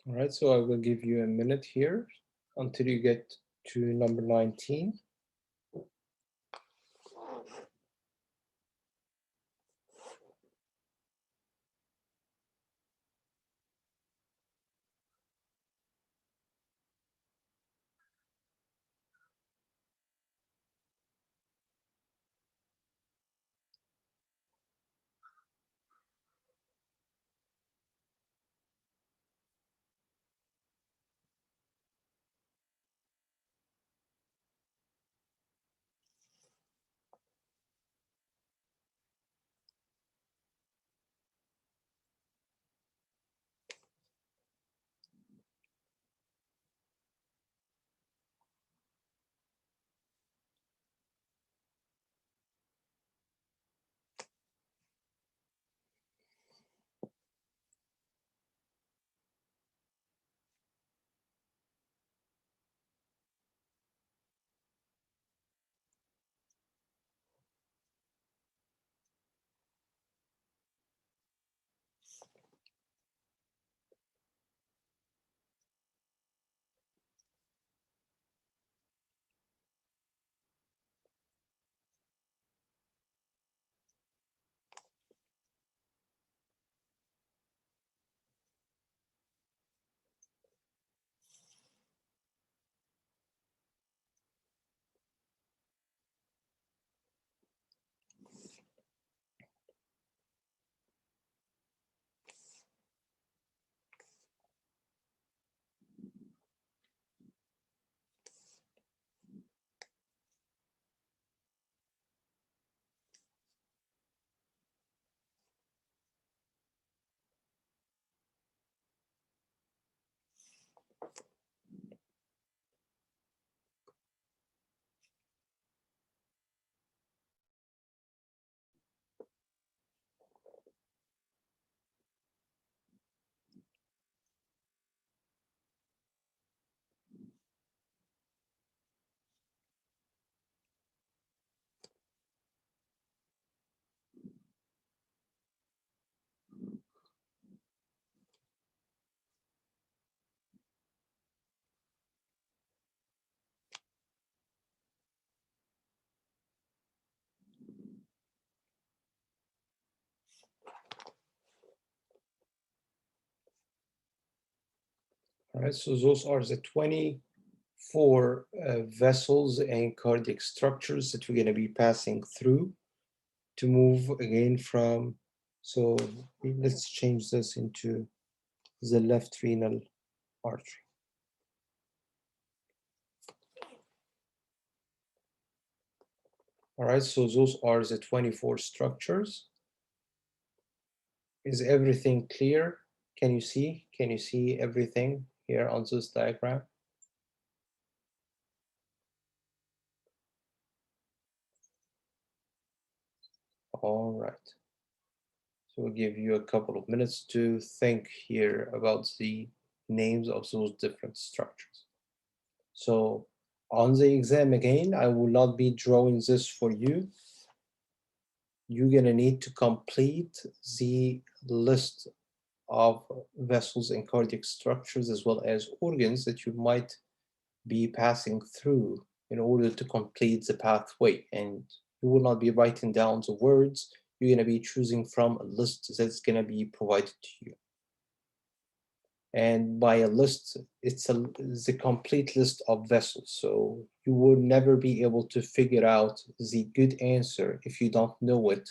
All right, so I will give you a minute here until you get to number 19. All right, so those are the 24 vessels and cardiac structures that we're going to be passing through to move again from, so let's change this into the left renal artery. All right, so those are the 24 structures. Is everything clear? Can you see? Can you see everything here on this diagram? All right. So we'll give you a couple of minutes to think here about the names of those different structures. So on the exam again, I will not be drawing this for you. You're gonna need to complete the list of vessels and cardiac structures as well as organs that you might be passing through in order to complete the pathway. And you will not be writing down the words, you're going to be choosing from a list that's going to be provided to you. And by a list, it's the complete list of vessels. So you will never be able to figure out the good answer if you don't know it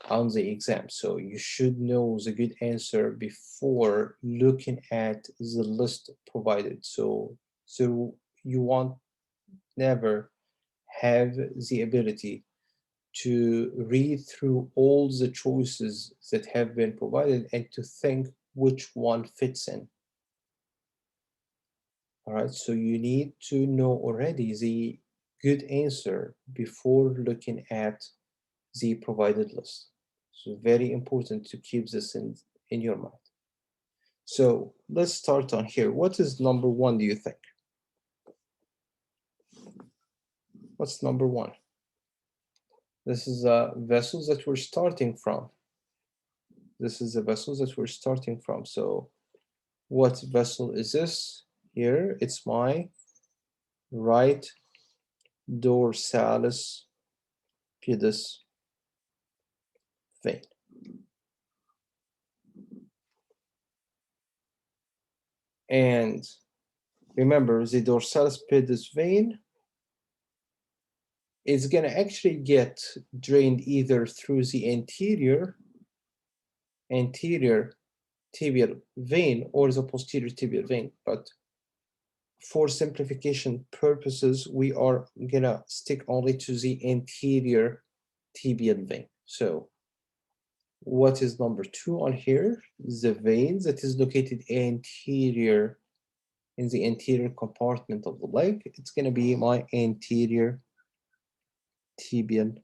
on the exam. So you should know the good answer before looking at the list provided. So you won't never have the ability to read through all the choices that have been provided and to think which one fits in. All right, so you need to know already the good answer before looking at the provided list. So very important to keep this in your mind. So let's start on here. What is number one, do you think? What's number one? This is vessels that we're starting from. This is the vessels that we're starting from. So what vessel is this? Here, it's my right dorsalis pedis vein. And remember, the dorsalis pedis vein is going to actually get drained either through the anterior tibial vein or the posterior tibial vein. But for simplification purposes, we are going to stick only to the anterior tibial vein. So what is number two on here? The vein that is located anterior in the anterior compartment of the leg. It's going to be my anterior tibial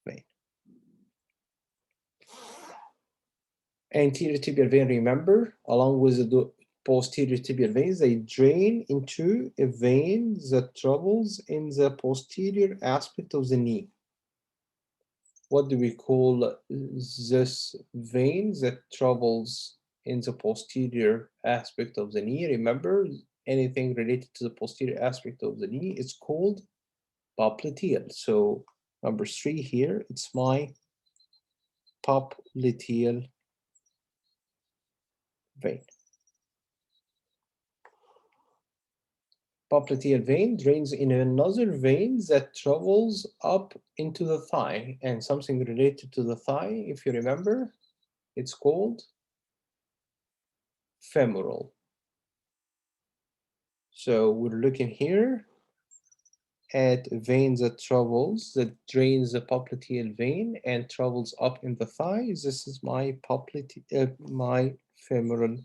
vein. Anterior tibial vein, remember, along with the posterior tibial veins, they drain into a vein that travels in the posterior aspect of the knee. What do we call this vein that travels in the posterior aspect of the knee? Remember, anything related to the posterior aspect of the knee is called popliteal. So number three here, it's my popliteal vein. Popliteal vein drains in another vein that travels up into the thigh, and something related to the thigh, if you remember, it's called femoral. So we're looking here at a vein that drains the popliteal vein and travels up in the thigh. This is my my femoral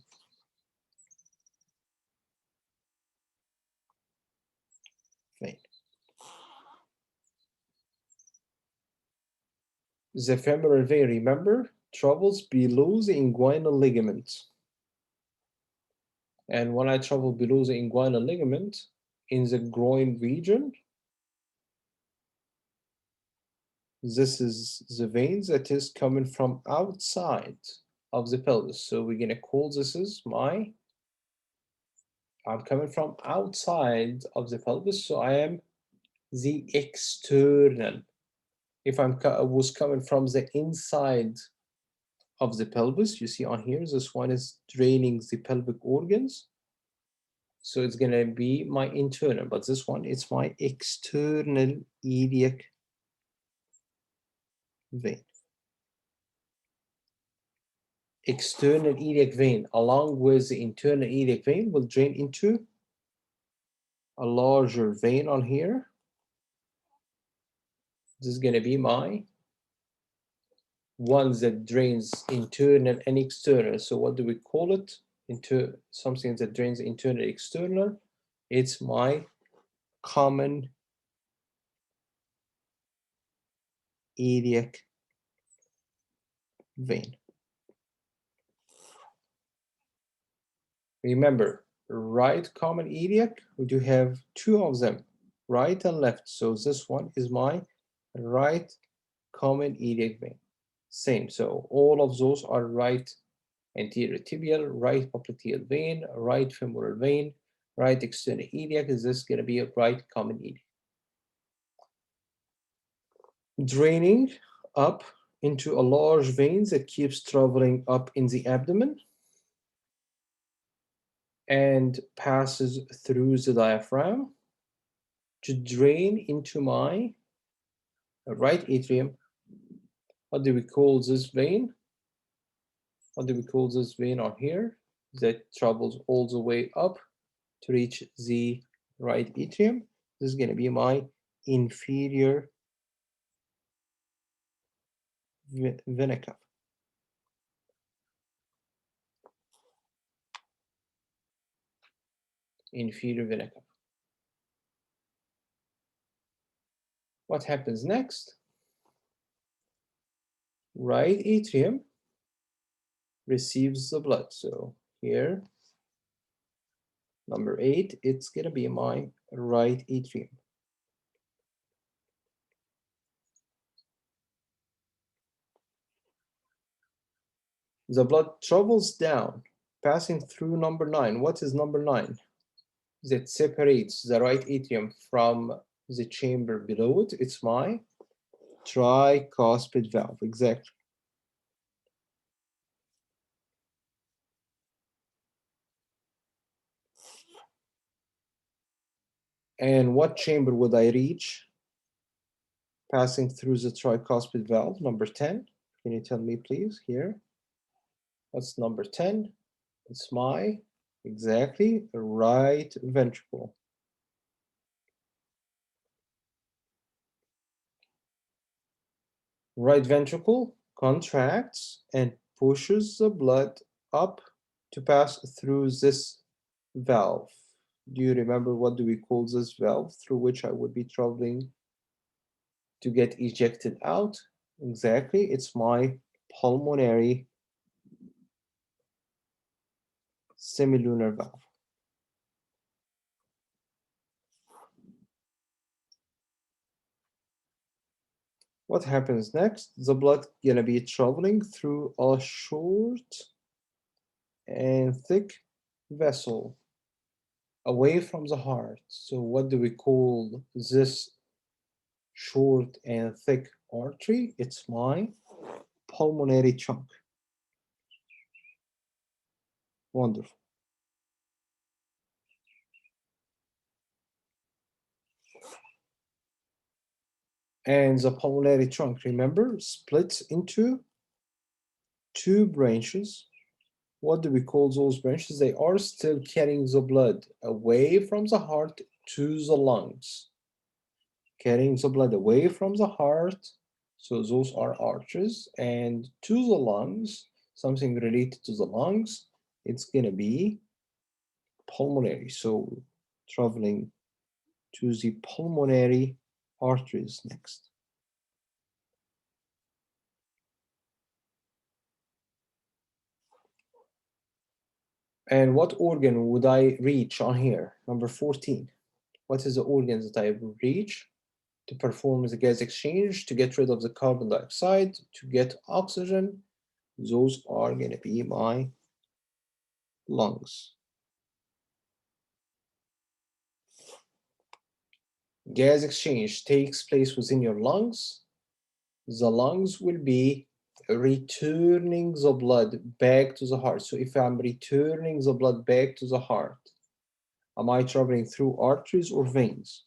vein. The femoral vein, remember, travels below the inguinal ligament. And when I travel below the inguinal ligament in the groin region, this is the vein that is coming from outside of the pelvis. So we're going to call this as I'm coming from outside of the pelvis, so I am the external. If I was coming from the inside of the pelvis, you see on here, this one is draining the pelvic organs. So it's going to be my internal, but this one, it's my external iliac vein. External iliac vein, along with the internal iliac vein, will drain into a larger vein on here. This is going to be my one that drains internal and external. So what do we call it? Into something that drains internal and external. It's my common iliac vein. Remember, right common iliac, we do have two of them, right and left. So this one is my right common iliac vein. Same, so all of those are right anterior tibial, right popliteal vein, right femoral vein, right external iliac. Is this going to be a right common iliac? draining up into a large vein that keeps traveling up in the abdomen and passes through the diaphragm to drain into my right atrium. What do we call this vein? What do we call this vein on here that travels all the way up to reach the right atrium? This is going to be my inferior vena cava. Inferior vena cava. What happens next? Right atrium receives the blood. So here, number 8, it's going to be my right atrium. The blood travels down, passing through number 9. What is number 9? That separates the right atrium from the chamber below it. It's my tricuspid valve, exactly. And what chamber would I reach passing through the tricuspid valve? Number 10. Can you tell me, please, here? What's number 10? It's my, exactly, right ventricle. Right ventricle contracts and pushes the blood up to pass through this valve. Do you remember what do we call this valve through which I would be traveling to get ejected out? Exactly, it's my pulmonary semilunar valve. What happens next? The blood gonna be traveling through a short and thick vessel away from the heart. So what do we call this short and thick artery? It's my pulmonary trunk. Wonderful. And the pulmonary trunk, remember, splits into 2 branches. What do we call those branches? They are still carrying the blood away from the heart to the lungs. Carrying the blood away from the heart, so those are arteries, and to the lungs, something related to the lungs, it's gonna be pulmonary. So traveling to the pulmonary arteries next. And what organ would I reach on here? Number 14. What is the organ that I would reach to perform the gas exchange, to get rid of the carbon dioxide, to get oxygen? Those are going to be my lungs. Gas exchange takes place within your lungs. The lungs will be returning the blood back to the heart. So if I'm returning the blood back to the heart, am I traveling through arteries or veins?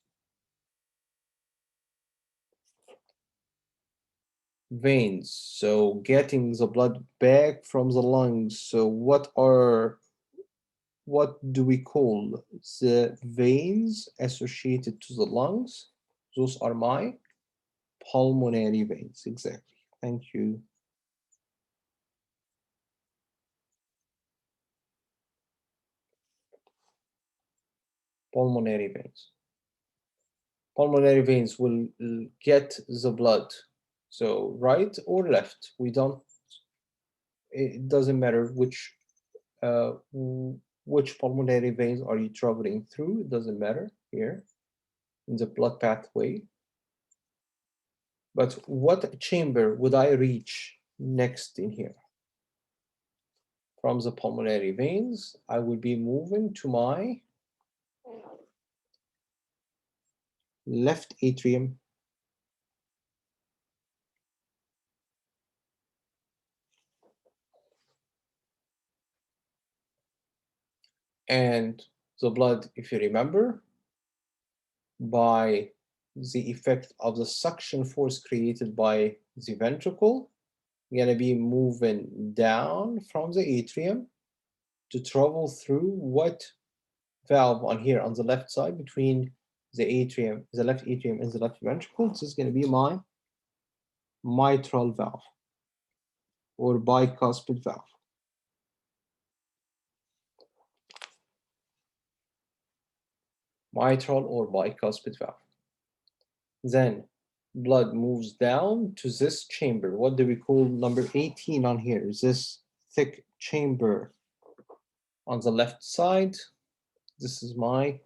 Veins. So getting the blood back from the lungs. So what do we call the veins associated to the lungs? Those are my pulmonary veins. Exactly. Thank you. Pulmonary veins. Pulmonary veins will get the blood. So right or left, it doesn't matter which pulmonary veins are you traveling through. It doesn't matter here in the blood pathway. But what chamber would I reach next in here? From the pulmonary veins, I would be moving to my left atrium. And the blood, if you remember, by the effect of the suction force created by the ventricle, gonna be moving down from the atrium to travel through what valve on here on the left side between the atrium, the left atrium and the left ventricle. This is gonna be my mitral valve or bicuspid valve. Mitral or bicuspid valve. Then blood moves down to this chamber. What do we call number 18 on here? Is this thick chamber on the left side? This is my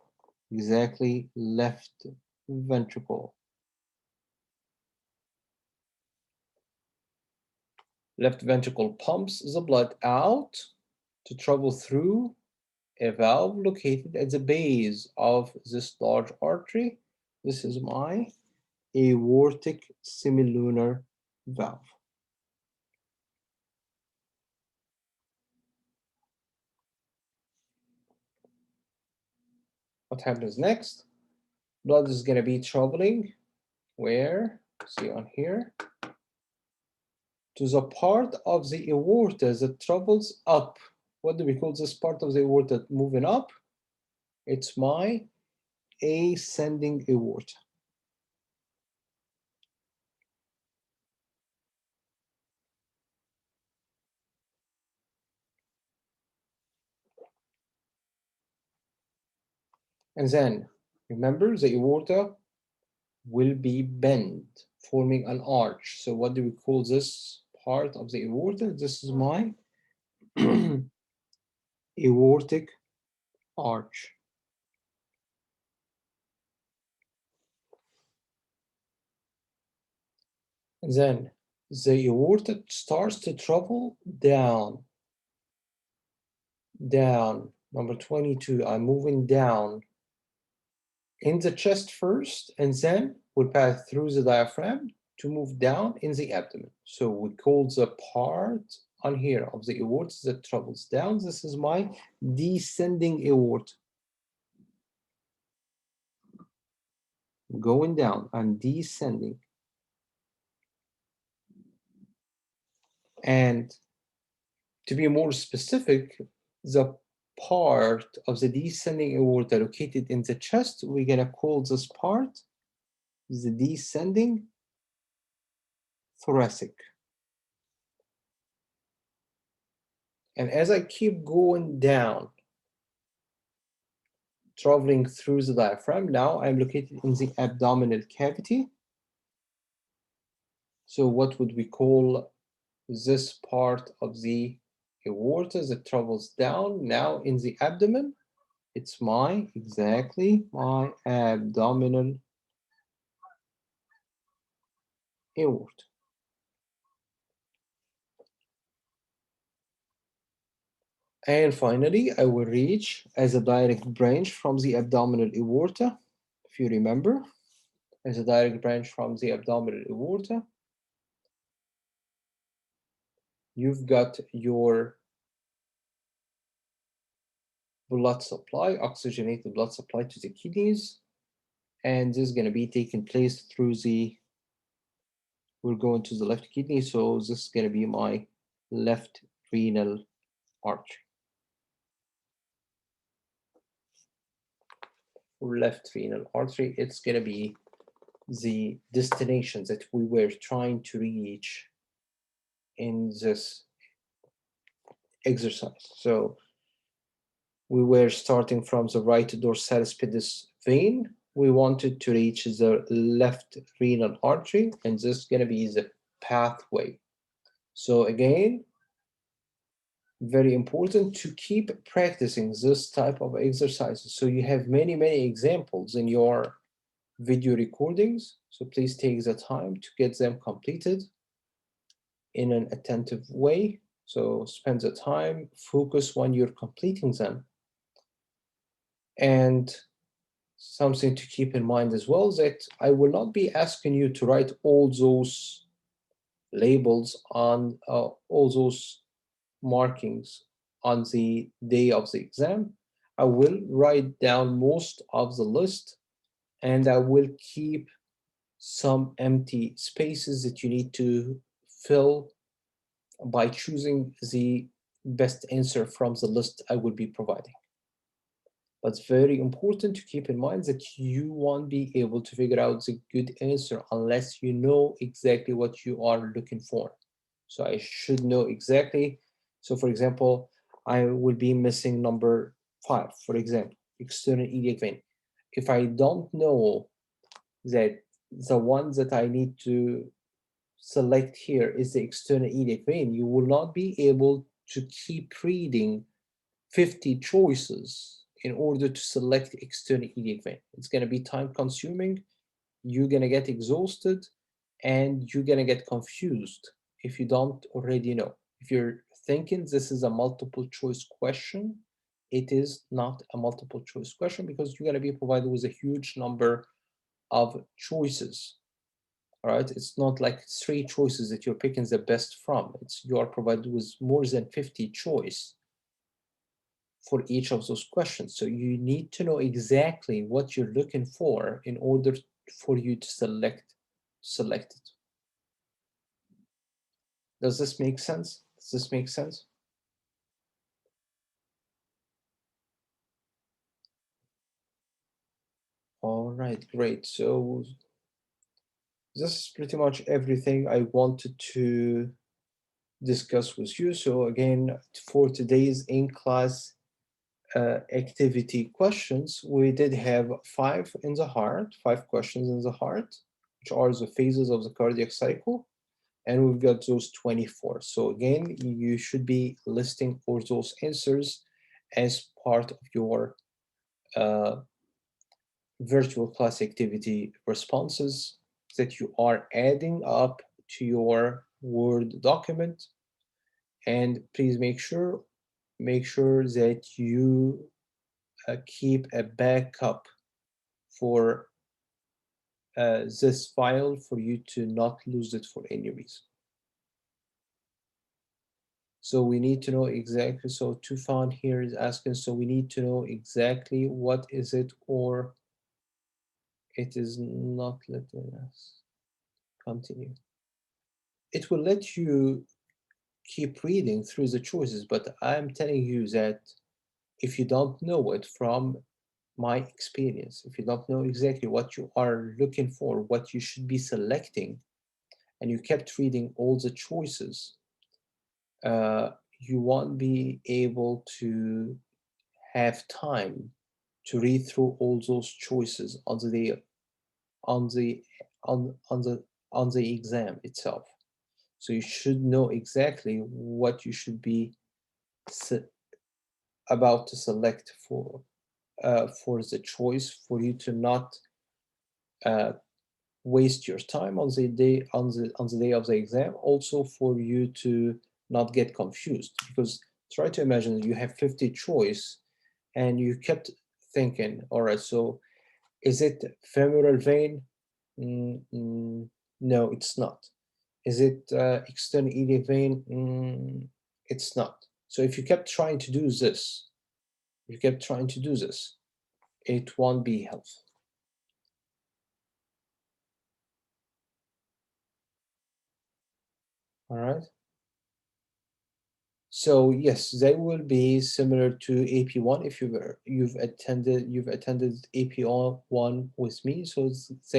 exactly left ventricle. Left ventricle pumps the blood out to travel through a valve located at the base of this large artery. This is my aortic semilunar valve. What happens next? Blood is going to be traveling where? See on here, to the part of the aorta that travels up. What do we call this part of the aorta moving up? It's my ascending aorta. And then remember, the aorta will be bent, forming an arch. So what do we call this part of the aorta? This is my aortic arch. And then the aorta starts to travel down. Number 22, I'm moving down in the chest first, and then we'll pass through the diaphragm to move down in the abdomen. So we call the part on here of the aorta that travels down. This is my descending aorta. Going down, I'm descending. And to be more specific, the part of the descending aorta located in the chest, we're gonna call this part the descending thoracic. And as I keep going down, traveling through the diaphragm, now I'm located in the abdominal cavity. So what would we call this part of the aorta that travels down now in the abdomen? It's exactly my abdominal aorta. And finally, I will reach as a direct branch from the abdominal aorta. If you remember, as a direct branch from the abdominal aorta, you've got your blood supply, oxygenated blood supply to the kidneys, and this is going to be taking place through we're going to the left kidney, so this is going to be my left renal artery. Left renal artery, it's going to be the destination that we were trying to reach in this exercise. So we were starting from the right dorsalis pedis vein. We wanted to reach the left renal artery, and this is going to be the pathway. So again, very important to keep practicing this type of exercises. So you have many examples in your video recordings. So please take the time to get them completed in an attentive way. So spend the time, focus when you're completing them. And something to keep in mind as well is that I will not be asking you to write all those labels on all those markings on the day of the exam. I will write down most of the list, and I will keep some empty spaces that you need to fill by choosing the best answer from the list I will be providing. But it's very important to keep in mind that you won't be able to figure out the good answer unless you know exactly what you are looking for. So I should know exactly. So for example, I will be missing number 5, for example, external iliac vein. If I don't know that the one that I need to select here is the external iliac vein, you will not be able to keep reading 50 choices in order to select external iliac vein. It's going to be time consuming, you're going to get exhausted, and you're going to get confused if you don't already know. If you're thinking this is a multiple choice question, it is not a multiple choice question because you're going to be provided with a huge number of choices. All right, it's not like 3 choices that you're picking the best from. It's you are provided with more than 50 choice for each of those questions. So you need to know exactly what you're looking for in order for you to select it. Does this make sense? Does this make sense? All right, great. So this is pretty much everything I wanted to discuss with you. So again, for today's in-class activity questions, we did have 5 in the heart, 5 questions in the heart, which are the phases of the cardiac cycle, and we've got those 24. So again, you should be listing all those answers as part of your uh, virtual class activity responses that you are adding up to your Word document. And please make sure that you keep a backup for this file for you to not lose it for any reason. So we need to know exactly, so Tufan here is asking, so we need to know exactly what is it, or it is not letting us continue. It will let you keep reading through the choices, but I'm telling you that if you don't know it from my experience, if you don't know exactly what you are looking for, what you should be selecting, and you kept reading all the choices, uh, you won't be able to have time to read through all those choices on the on the on the on the exam itself. So you should know exactly what you should be se- about to select for the choice, for you to not uh, waste your time on the day of the exam. Also for you to not get confused, because try to imagine you have 50 choice and you kept thinking, all right, so is it femoral vein? No, it's not. Is it external iliac vein? It's not. So if you kept trying to do this, it won't be helpful. All right. So yes, they will be similar to AP1 if you've attended AP1 with me. So